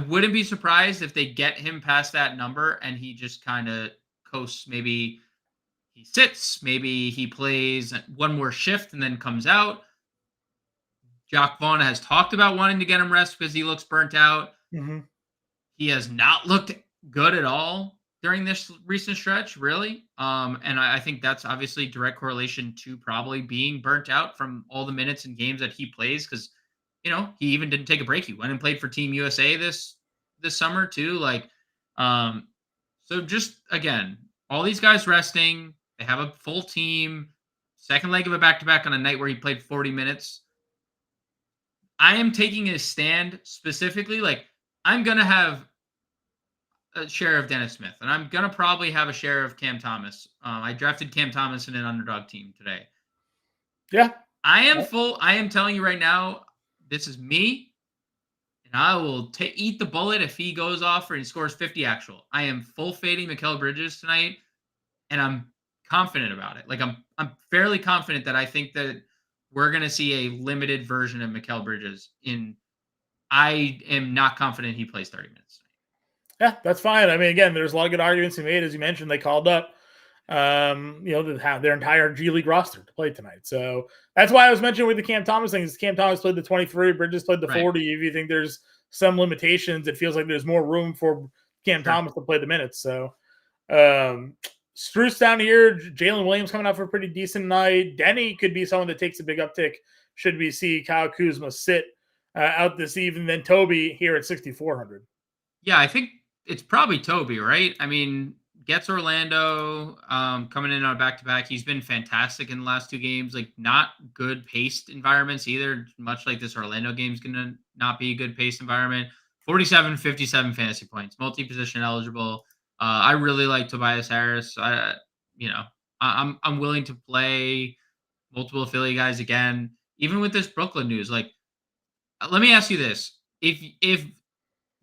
wouldn't be surprised if they get him past that number and he just kind of coasts. Maybe he sits, maybe he plays one more shift and then comes out. Jacques Vaughn has talked about wanting to get him rest because he looks burnt out. He has not looked good at all during this recent stretch, really. And I think that's obviously direct correlation to probably being burnt out from all the minutes and games that he plays. Because, he even didn't take a break. He went and played for Team USA this summer too. Like, so just again, all these guys resting. They have a full team. Second leg of a back-to-back on a night where he played 40 minutes. I am taking a stand specifically. Like, I'm going to have a share of Dennis Smith, and I'm going to probably have a share of Cam Thomas. I drafted Cam Thomas in an underdog team today. Yeah. I am telling you right now, this is me, and I will eat the bullet if he goes off or he scores 50 actual. I am full fading Mikal Bridges tonight, and I'm confident about it. Like, I'm fairly confident that I think that we're going to see a limited version of Mikal Bridges I am not confident he plays 30 minutes. Yeah, that's fine. I mean, again, there's a lot of good arguments he made. As you mentioned, they called up, to have their entire G League roster to play tonight. So that's why I was mentioning with the Cam Thomas thing. Cam Thomas played the 23, Bridges played the 40. If you think there's some limitations, it feels like there's more room for Cam Thomas to play the minutes. So Struce down here, Jalen Williams coming out for a pretty decent night. Denny could be someone that takes a big uptick should we see Kyle Kuzma sit out this evening than Toby here at 6,400. Yeah, I think it's probably Toby, right? I mean, gets Orlando coming in on a back-to-back. He's been fantastic in the last 2 games. Like, not good paced environments either, much like this Orlando game's going to not be a good paced environment. 47, 57 fantasy points, multi-position eligible. I really like Tobias Harris. I'm willing to play multiple Philly guys again, even with this Brooklyn news. Like, let me ask you this: if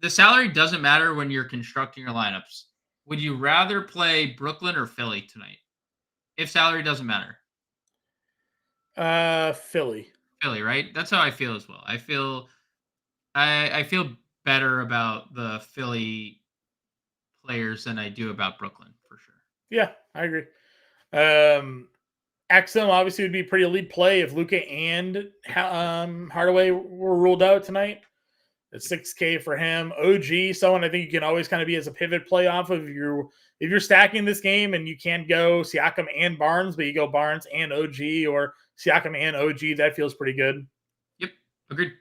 the salary doesn't matter when you're constructing your lineups, would you rather play Brooklyn or Philly tonight? If salary doesn't matter, Philly. Philly, right? That's how I feel as well. I feel better about the Philly players than I do about Brooklyn for sure. Yeah, I agree. Exum obviously would be a pretty elite play if Luka and Hardaway were ruled out tonight. It's 6K for him. OG, someone I think you can always kind of be as a pivot play off of. If you're stacking this game and you can't go Siakam and Barnes, but you go Barnes and OG or Siakam and OG, that feels pretty good. Yep, agreed.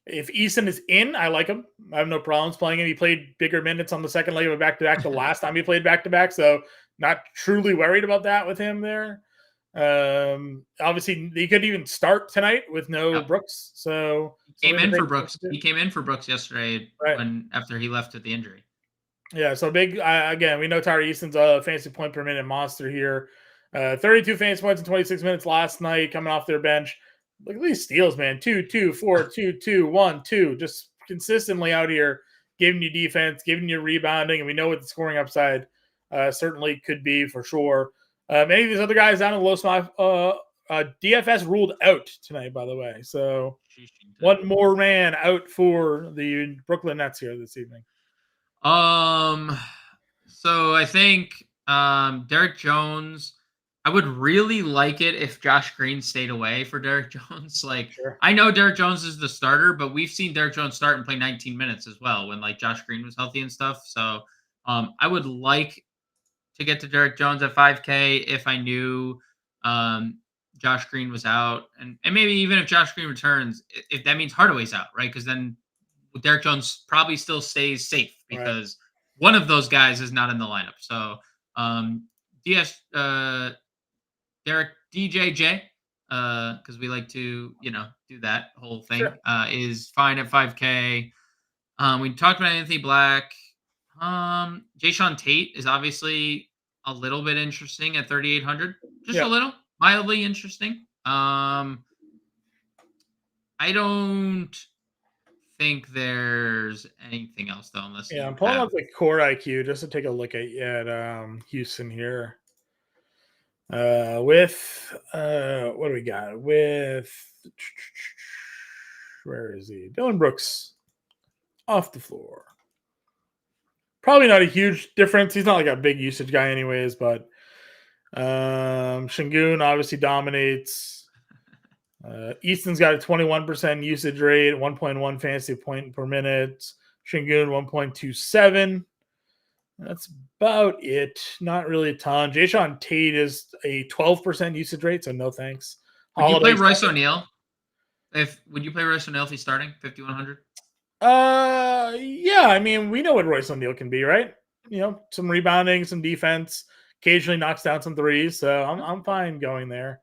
If Eason is in, I like him. I have no problems playing him. He played bigger minutes on the second leg of a back-to-back the last time he played back-to-back, so not truly worried about that with him there. Obviously, he could even start tonight with no Brooks. So he came in for Brooks. He came in for Brooks yesterday after he left with the injury. Yeah, so big. Again, we know Tari Eason's a fantasy point per minute monster here. 32 fantasy points in 26 minutes last night, coming off their bench. Look at these steals, man. 2, 2, 4, 2, 2, 1, 2. Just consistently out here, giving you defense, giving you rebounding, and we know what the scoring upside certainly could be for sure. Many of these other guys down in the low spot, DFS ruled out tonight, by the way. So one more man out for the Brooklyn Nets here this evening. So I think Derek Jones. I would really like it if Josh Green stayed away for Derek Jones. Like, sure. I know Derek Jones is the starter, but we've seen Derek Jones start and play 19 minutes as well when like Josh Green was healthy and stuff. So I would like to get to Derek Jones at 5K if I knew Josh Green was out. And maybe even if Josh Green returns, if that means Hardaway's out, right? Because then Derek Jones probably still stays safe because one of those guys is not in the lineup. So Derek DJJ, because we like to, do that whole thing, sure. Is fine at 5K. We talked about Anthony Black. Jayshawn Tate is obviously a little bit interesting at 3,800. Just a little, mildly interesting. I don't think there's anything else though, unless I'm pulling up the core IQ just to take a look at Houston here. With what do we got? With where is he? Dylan Brooks off the floor. Probably not a huge difference. He's not like a big usage guy anyways, but Şengün obviously dominates. Easton's got a 21% usage rate, 1.1 fantasy point per minute. Şengün 1.27. That's about it. Not really a ton. Jayshawn Tate is a 12% usage rate, so no thanks. Would you play Royce O'Neal? Would you play Royce O'Neal if he's starting 5,100? Yeah. I mean, we know what Royce O'Neal can be, right? Some rebounding, some defense. Occasionally knocks down some threes, so I'm fine going there.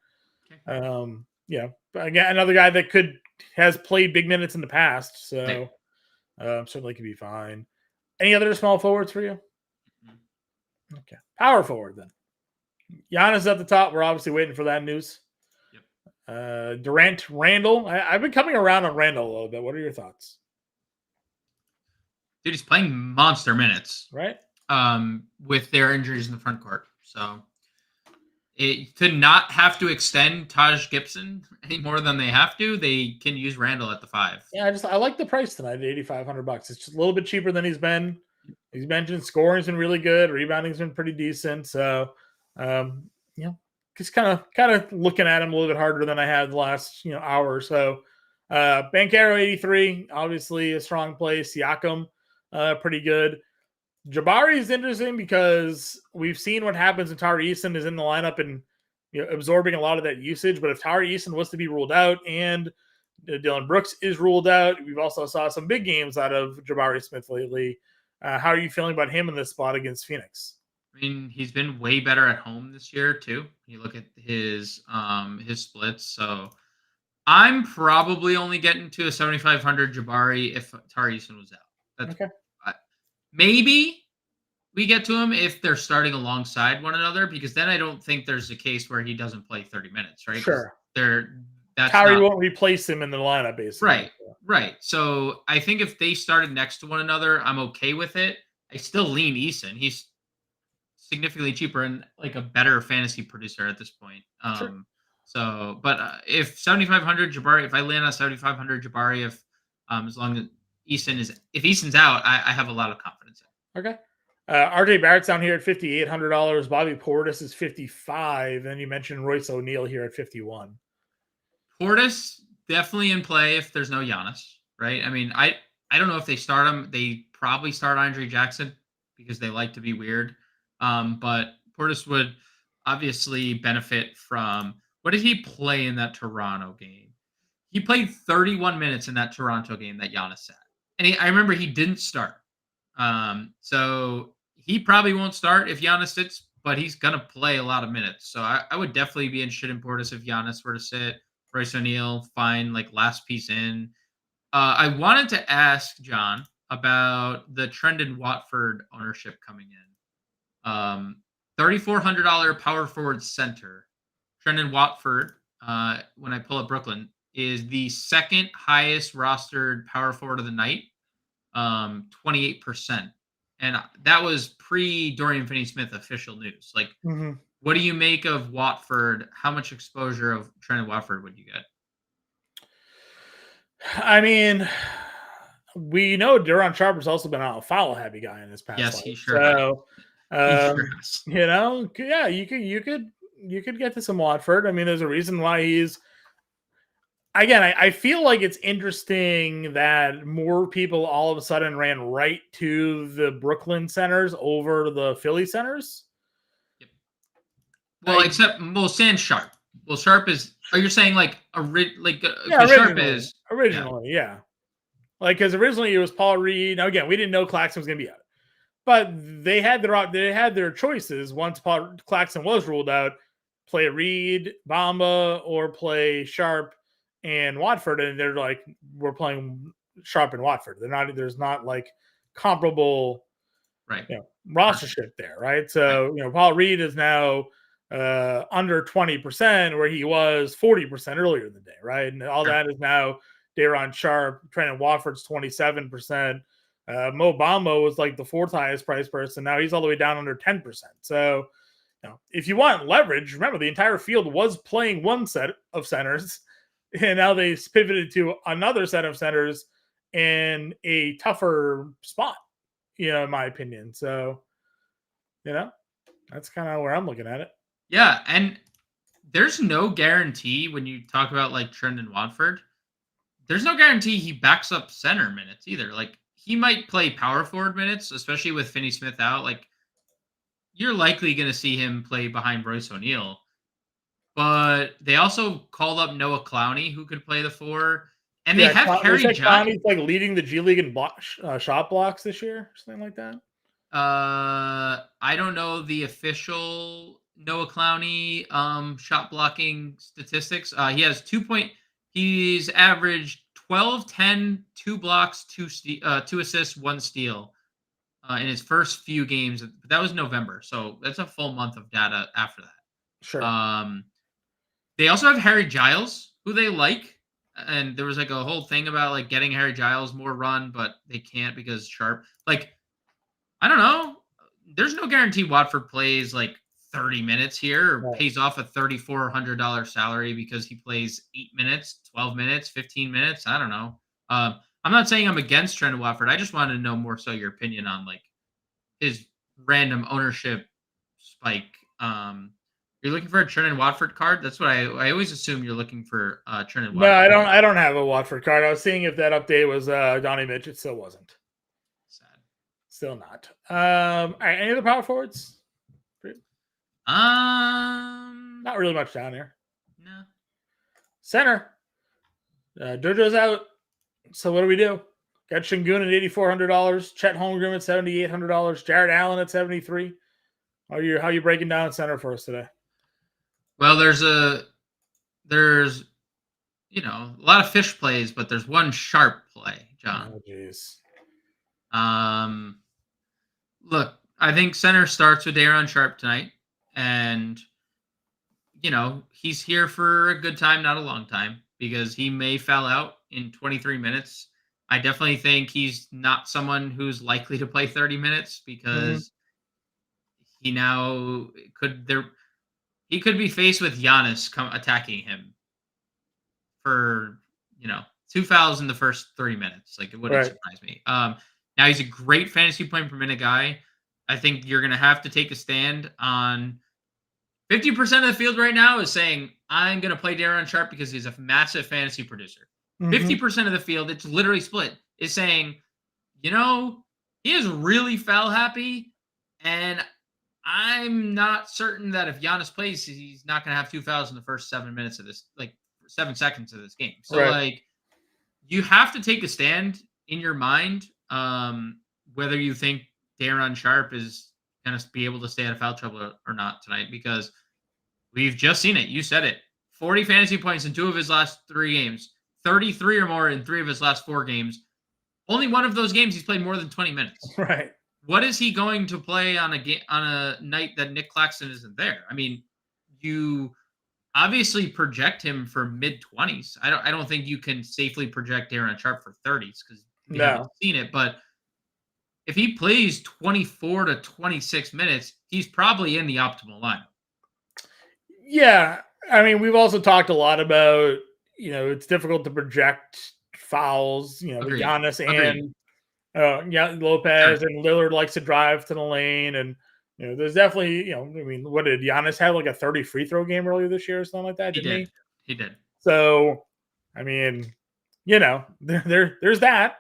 Okay. Yeah. Again, another guy that has played big minutes in the past, so certainly could be fine. Any other small forwards for you? Okay. Power forward then. Giannis at the top. We're obviously waiting for that news. Yep. Durant, Randall. I've been coming around on Randall a little bit. What are your thoughts? Dude, he's playing monster minutes. Right. With their injuries in the front court. So to not have to extend Taj Gibson any more than they have to, they can use Randall at the 5. Yeah, I like the price tonight at $8,500. It's just a little bit cheaper than he's been. He's mentioned scoring's been really good, rebounding's been pretty decent. So, just kind of looking at him a little bit harder than I had the last hour or so. Banchero 83, obviously a strong play. Siakam, pretty good. Jabari is interesting because we've seen what happens when Tari Eason is in the lineup and absorbing a lot of that usage. But if Tari Eason was to be ruled out and Dylan Brooks is ruled out. We've also saw some big games out of Jabari Smith lately. How are you feeling about him in this spot against Phoenix? I mean, he's been way better at home this year too. You look at his splits. So I'm probably only getting to a 7,500 Jabari if Tari Eason was out. That's Okay. Maybe we get to him if they're starting alongside one another, because then I don't think there's a case where he doesn't play 30 minutes, right? Sure. Tari won't replace him in the lineup, basically. Right. So I think if they started next to one another, I'm okay with it. I still lean Eason. He's significantly cheaper and like a better fantasy producer at this point. Sure. So, but if 7,500 Jabari, if I land on 7,500 Jabari, as long as if Eason's out, I have a lot of confidence in. Okay. RJ Barrett's down here at $5,800. Bobby Portis is $55. And then you mentioned Royce O'Neal here at $51. Portis definitely in play if there's no Giannis, right? I mean, I don't know if they start him. They probably start Andre Jackson because they like to be weird. But Portis would obviously benefit from, what did he play in that Toronto game? He played 31 minutes in that Toronto game that Giannis sat. And I remember he didn't start. So he probably won't start if Giannis sits, but he's going to play a lot of minutes. So I would definitely be interested in Portis if Giannis were to sit. Royce O'Neal, fine, like last piece in. I wanted to ask John about the Trendon Watford ownership coming in. $3,400 power forward center. Trendon Watford, when I pull up Brooklyn, is the second highest rostered power forward of the night, 28%. And that was pre-Dorian Finney-Smith official news. Like, what do you make of Watford? How much exposure of Trendon Watford would you get? I mean, we know Duron Sharper's also been a foul-heavy guy in his past. Yes, life. he sure has. You know, yeah, you could get to some Watford. I mean, there's a reason why he's. Again, I feel like it's interesting that more people all of a sudden ran right to the Brooklyn centers over the Philly centers. Yep. Well, Sans Sharp. Well, Sharp is. Are you saying like Sharp is originally? Yeah. Like, because originally it was Paul Reed. Now again, we didn't know Claxton was going to be out, but they had their choices once Claxton was ruled out. Play Reed, Bamba, or play Sharp and Watford, and they're like, we're playing Sharp and Watford. There's not like comparable, right? Rostership there, right? So Paul Reed is now under 20%, where he was 40% earlier in the day, right? And all that is now Daron Sharp. Trendon Watford's 27%. Mo Bamba was like the fourth highest price person. Now he's all the way down under 10%. So, if you want leverage, remember the entire field was playing one set of centers, and now they pivoted to another set of centers in a tougher spot, in my opinion. So, that's kind of where I'm looking at it. Yeah, and there's no guarantee when you talk about like Trendon Watford. There's no guarantee he backs up center minutes either. Like, he might play power forward minutes, especially with Finney-Smith out. Like, you're likely going to see him play behind Royce O'Neal. But they also called up Noah Clowney, who could play the 4. And they have Harry Giles. Clowney's like leading the G League in shot blocks this year, something like that. I don't know the official Noah Clowney shot blocking statistics. He's averaged 12, 10, 2 blocks, 2 assists, 1 steal in his first few games. But that was November, so that's a full month of data after that. Sure. They also have Harry Giles, who they like. And there was like a whole thing about like getting Harry Giles more run, but they can't because Sharp. Like, I don't know. There's no guarantee Watford plays like 30 minutes here or pays off a $3,400 salary because he plays 8 minutes, 12 minutes, 15 minutes. I don't know. I'm not saying I'm against Trendon Watford. I just wanted to know more so your opinion on like his random ownership spike. You're looking for a Trendon Watford card? That's what I always assume you're looking for. Trendon Watford. No, I don't have a Watford card. I was seeing if that update was Donnie Mitch. It still wasn't. Sad. Still not. All right, any other power forwards? Not really much down here. No. Center. Jojo's out. So what do we do? Got Şengün at $8,400, Chet Holmgren at $7,800, Jared Allen at $73. How are you breaking down center for us today? Well, there's a lot of fish plays, but there's one sharp play, John. Oh, jeez. Look, I think center starts with Daron Sharp tonight, and he's here for a good time, not a long time, because he may foul out in 23 minutes. I definitely think he's not someone who's likely to play 30 minutes because he could be faced with Giannis attacking him for 2 fouls in the first 30 minutes. Like, it wouldn't surprise me. Now he's a great fantasy point per minute guy. I think you're going to have to take a stand on 50% of the field right now is saying, I'm going to play Daron Sharp because he's a massive fantasy producer. 50% of the field, it's literally split, is saying, he is really foul happy, and I'm not certain that if Giannis plays, he's not going to have 2 fouls in the first 7 minutes of this, 7 seconds of this game. So, you have to take a stand in your mind, whether you think Daron Sharp is going to be able to stay out of foul trouble or not tonight, because we've just seen it. You said it. 40 fantasy points in 2 of his last 3 games, 33 or more in 3 of his last 4 games. Only one of those games he's played more than 20 minutes. Right. What is he going to play on a night that Nick Claxton isn't there? I mean, you obviously project him for mid-20s. I don't think you can safely project Daron Sharp for 30s because we haven't seen it. But if he plays 24 to 26 minutes, he's probably in the optimal lineup. Yeah. I mean, we've also talked a lot about, it's difficult to project fouls, with Giannis and Lopez, and Lillard likes to drive to the lane. And, there's definitely, what did Giannis have, like a 30 free throw game earlier this year or something like that? Didn't he? He did. So, I mean, there's that.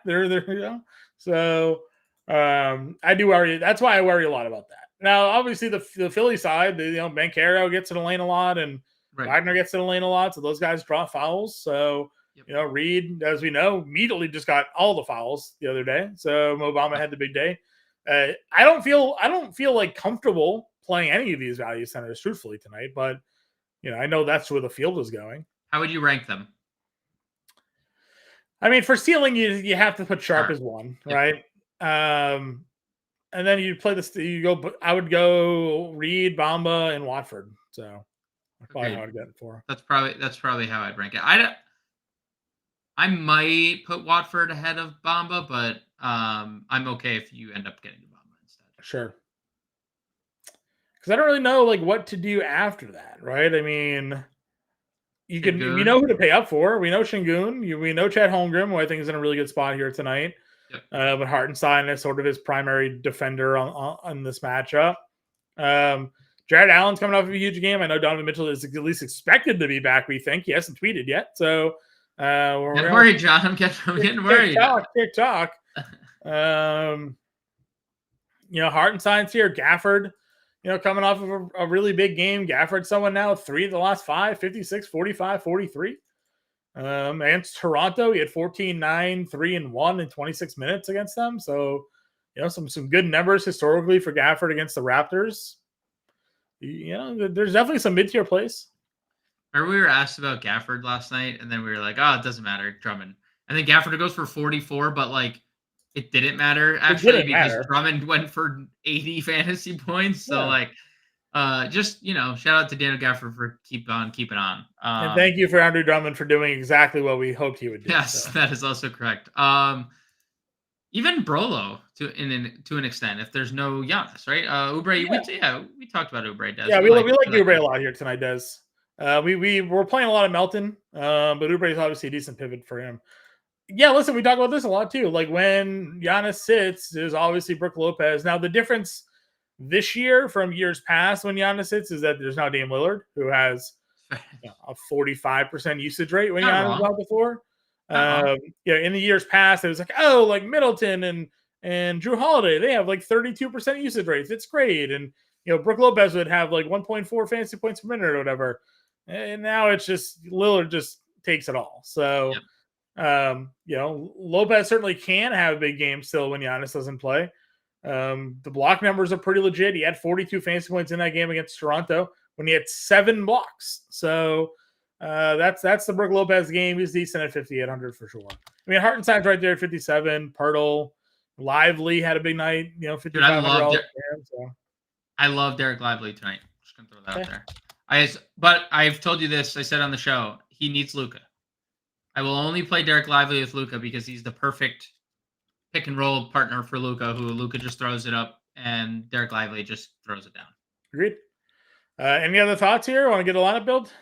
So I do worry. That's why I worry a lot about that. Now, obviously, the Philly side, Banchero gets to the lane a lot, and Wagner gets to the lane a lot. So those guys draw fouls. So, Reed, as we know, immediately just got all the fouls the other day. So Mo Bamba had the big day. I don't feel like comfortable playing any of these value centers truthfully tonight, but I know that's where the field is going. How would you rank them? I mean, for ceiling, you have to put Sharp as 1, right? And then you play this. I would go Reed, Bamba, and Watford. So that's probably how I'd get it for. That's probably how I'd rank it. I might put Watford ahead of Bamba, but I'm okay if you end up getting Bamba instead. Sure. Because I don't really know what to do after that, right? I mean, we know who to pay up for. We know Şengün. We know Chet Holmgren, who I think is in a really good spot here tonight. Yep. But Hartenstein is sort of his primary defender on this matchup. Jared Allen's coming off of a huge game. I know Donovan Mitchell is at least expected to be back, we think. He hasn't tweeted yet. So we're getting worried, John. I'm getting worried. TikTok. Hartenstein's here. Gafford, coming off of a really big game. Gafford's someone now 3 of the last 5, 56, 45, 43. And Toronto, he had 14, 9, 3, and 1 in 26 minutes against them. So, some good numbers historically for Gafford against the Raptors. There's definitely some mid-tier plays. Remember we were asked about Gafford last night, and then we were like, it doesn't matter, Drummond. And then Gafford goes for 44, but it didn't matter actually because Drummond went for 80 fantasy points. So shout out to Daniel Gafford for keeping on. And thank you for Andre Drummond for doing exactly what we hoped he would do. Yes, that is also correct. Even Brolo to an extent, if there's no Giannis, right? Oubre, we talked about Oubre. Des. Yeah, we like Oubre a lot here tonight, Des. We're playing a lot of Melton, but Oubre is obviously a decent pivot for him. Yeah, listen, we talk about this a lot too. When Giannis sits, there's obviously Brook Lopez. Now the difference this year from years past when Giannis sits is that there's now Dame Lillard, who has a 45% usage rate when Giannis was out before. In the years past, it was Middleton and Drew Holiday, they have 32% usage rates. It's great. And Brook Lopez would have 1.4 fantasy points per minute or whatever. And now it's just Lillard just takes it all. So Lopez certainly can have a big game still when Giannis doesn't play. The block numbers are pretty legit. He had 42 fantasy points in that game against Toronto when he had 7 blocks. So that's the Brook Lopez game. He's decent at 5,800 for sure. I mean, Hartenstein's right there at 57. Pirtle, Lively had a big night. $5,500. I love Derek Lively tonight. Just gonna throw that out there. But I've told you this. I said on the show, he needs Luka. I will only play Derek Lively with Luka because he's the perfect pick and roll partner for Luka, who Luka just throws it up and Derek Lively just throws it down. Agreed. Any other thoughts here? Want to get a lineup build?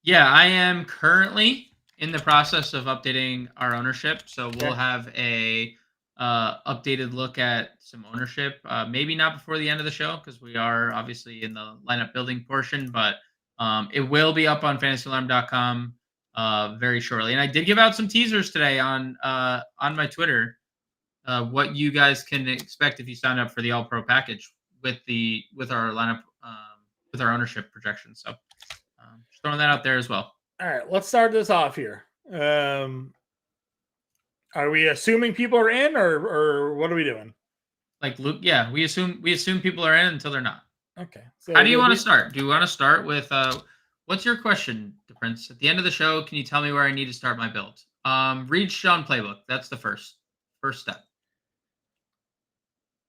Yeah, I am currently in the process of updating our ownership. So we'll have a updated look at some ownership. Maybe not before the end of the show because we are obviously in the lineup building portion, but it will be up on fantasyalarm.com very shortly. And I did give out some teasers today on my Twitter. What you guys can expect if you sign up for the All Pro package with our lineup with our ownership projections. So just throwing that out there as well. All right, let's start this off here. Are we assuming people are in, or what are we doing? Like Luke, yeah, we assume people are in until they're not. Okay. So how do you want to start? Do you want to start with what's your question, Prince? At the end of the show, can you tell me where I need to start my build? Read Sean Playbook. That's the first step.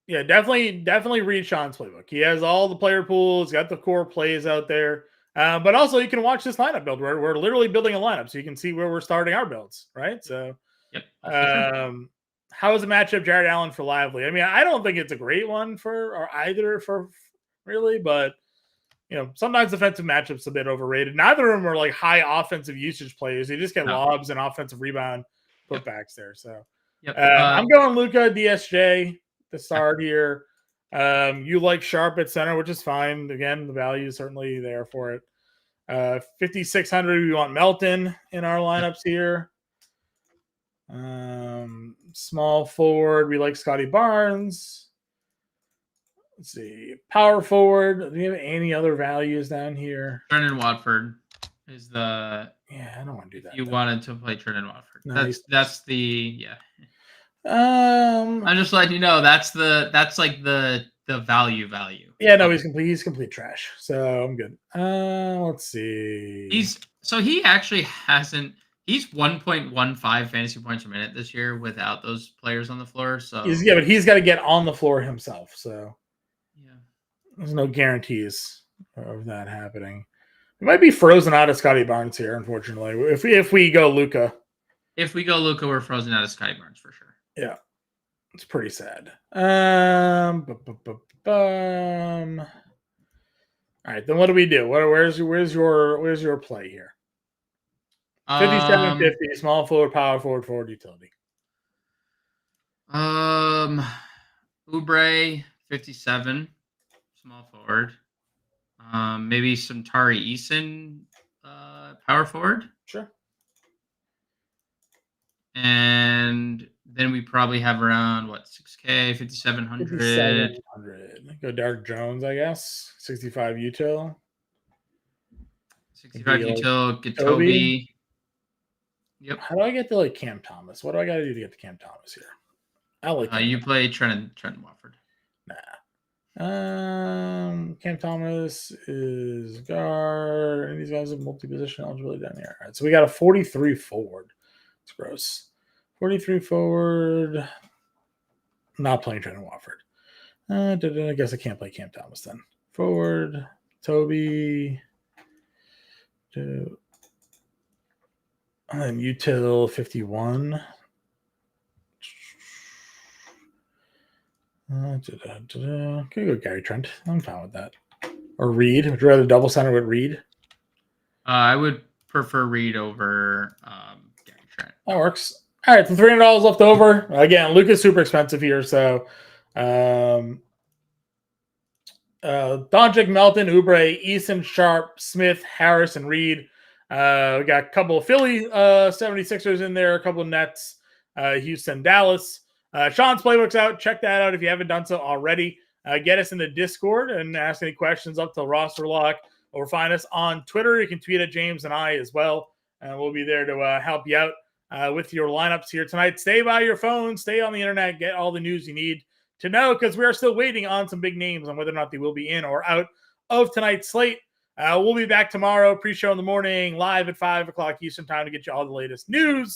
Yeah, definitely read Sean's playbook. He has all the player pools, got the core plays out there. But also you can watch this lineup build. We're literally building a lineup, so you can see where we're starting our builds, right? So yep. How is the matchup Jared Allen for Lively? I mean, I don't think it's a great one for really, but sometimes defensive matchups a bit overrated. Neither of them are like high offensive usage players. You just get lobs and offensive rebound putbacks there. So I'm going Luka DSJ to start here. You like Sharp at center, which is fine. Again, the value is certainly there for it. 5,600, we want Melton in our lineups here. Small forward, we like Scottie Barnes. Let's see. Power forward, do we have any other values down here? Trendon Watford is the... Yeah, I don't want to do that. You wanted to play Trendon Watford. No, that's the... Yeah. I'm just letting you know that's like the value. Yeah, no, he's complete trash. So I'm good. Let's see. He's 1.15 fantasy points per minute this year without those players on the floor. So but he's got to get on the floor himself. So yeah, there's no guarantees of that happening. We might be frozen out of Scottie Barnes here, unfortunately. If we go Luka. If we go Luka, we're frozen out of Scottie Barnes for sure. Yeah. It's pretty sad. All right, then what do we do? Where's your play here? 57.50, small forward, power forward, utility. Oubre 57, small forward. Maybe some Tari Eason, power forward. Sure. And then we probably have around 6K, 5,700. 5,700. Go Derek Jones, I guess. 65 util. 65 util. Get Toby. Yep. How do I get to Cam Thomas? What do I got to do to get to Cam Thomas here? I like. You play Trent Watford. Nah. Cam Thomas is guard, and these guys have multi-position eligibility down here. All right, so we got a 43 forward. It's gross. 43 forward. Not playing Trent Watford. I guess I can't play Cam Thomas then. Forward. Toby. And then util 51. Can you go Gary Trent? I'm fine with that. Or Reed. Would you rather double center with Reed? I would prefer Reed over Gary Trent. That works. All right, so $300 left over. Again, Luka's super expensive here, so Doncic, Melton, Oubre, Eason, Sharp, Smith, Harris, and Reed. We got a couple of Philly 76ers in there, a couple of Nets, Houston, Dallas. Sean's playbook's out. Check that out if you haven't done so already. Get us in the Discord and ask any questions up till roster lock, or find us on Twitter. You can tweet at James and I as well, and we'll be there to help you out. with your lineups here tonight. Stay by your phone, stay on the internet, get all the news you need to know, because we are still waiting on some big names on whether or not they will be in or out of tonight's slate. We'll be back tomorrow, pre-show in the morning, live at 5 o'clock Eastern time to get you all the latest news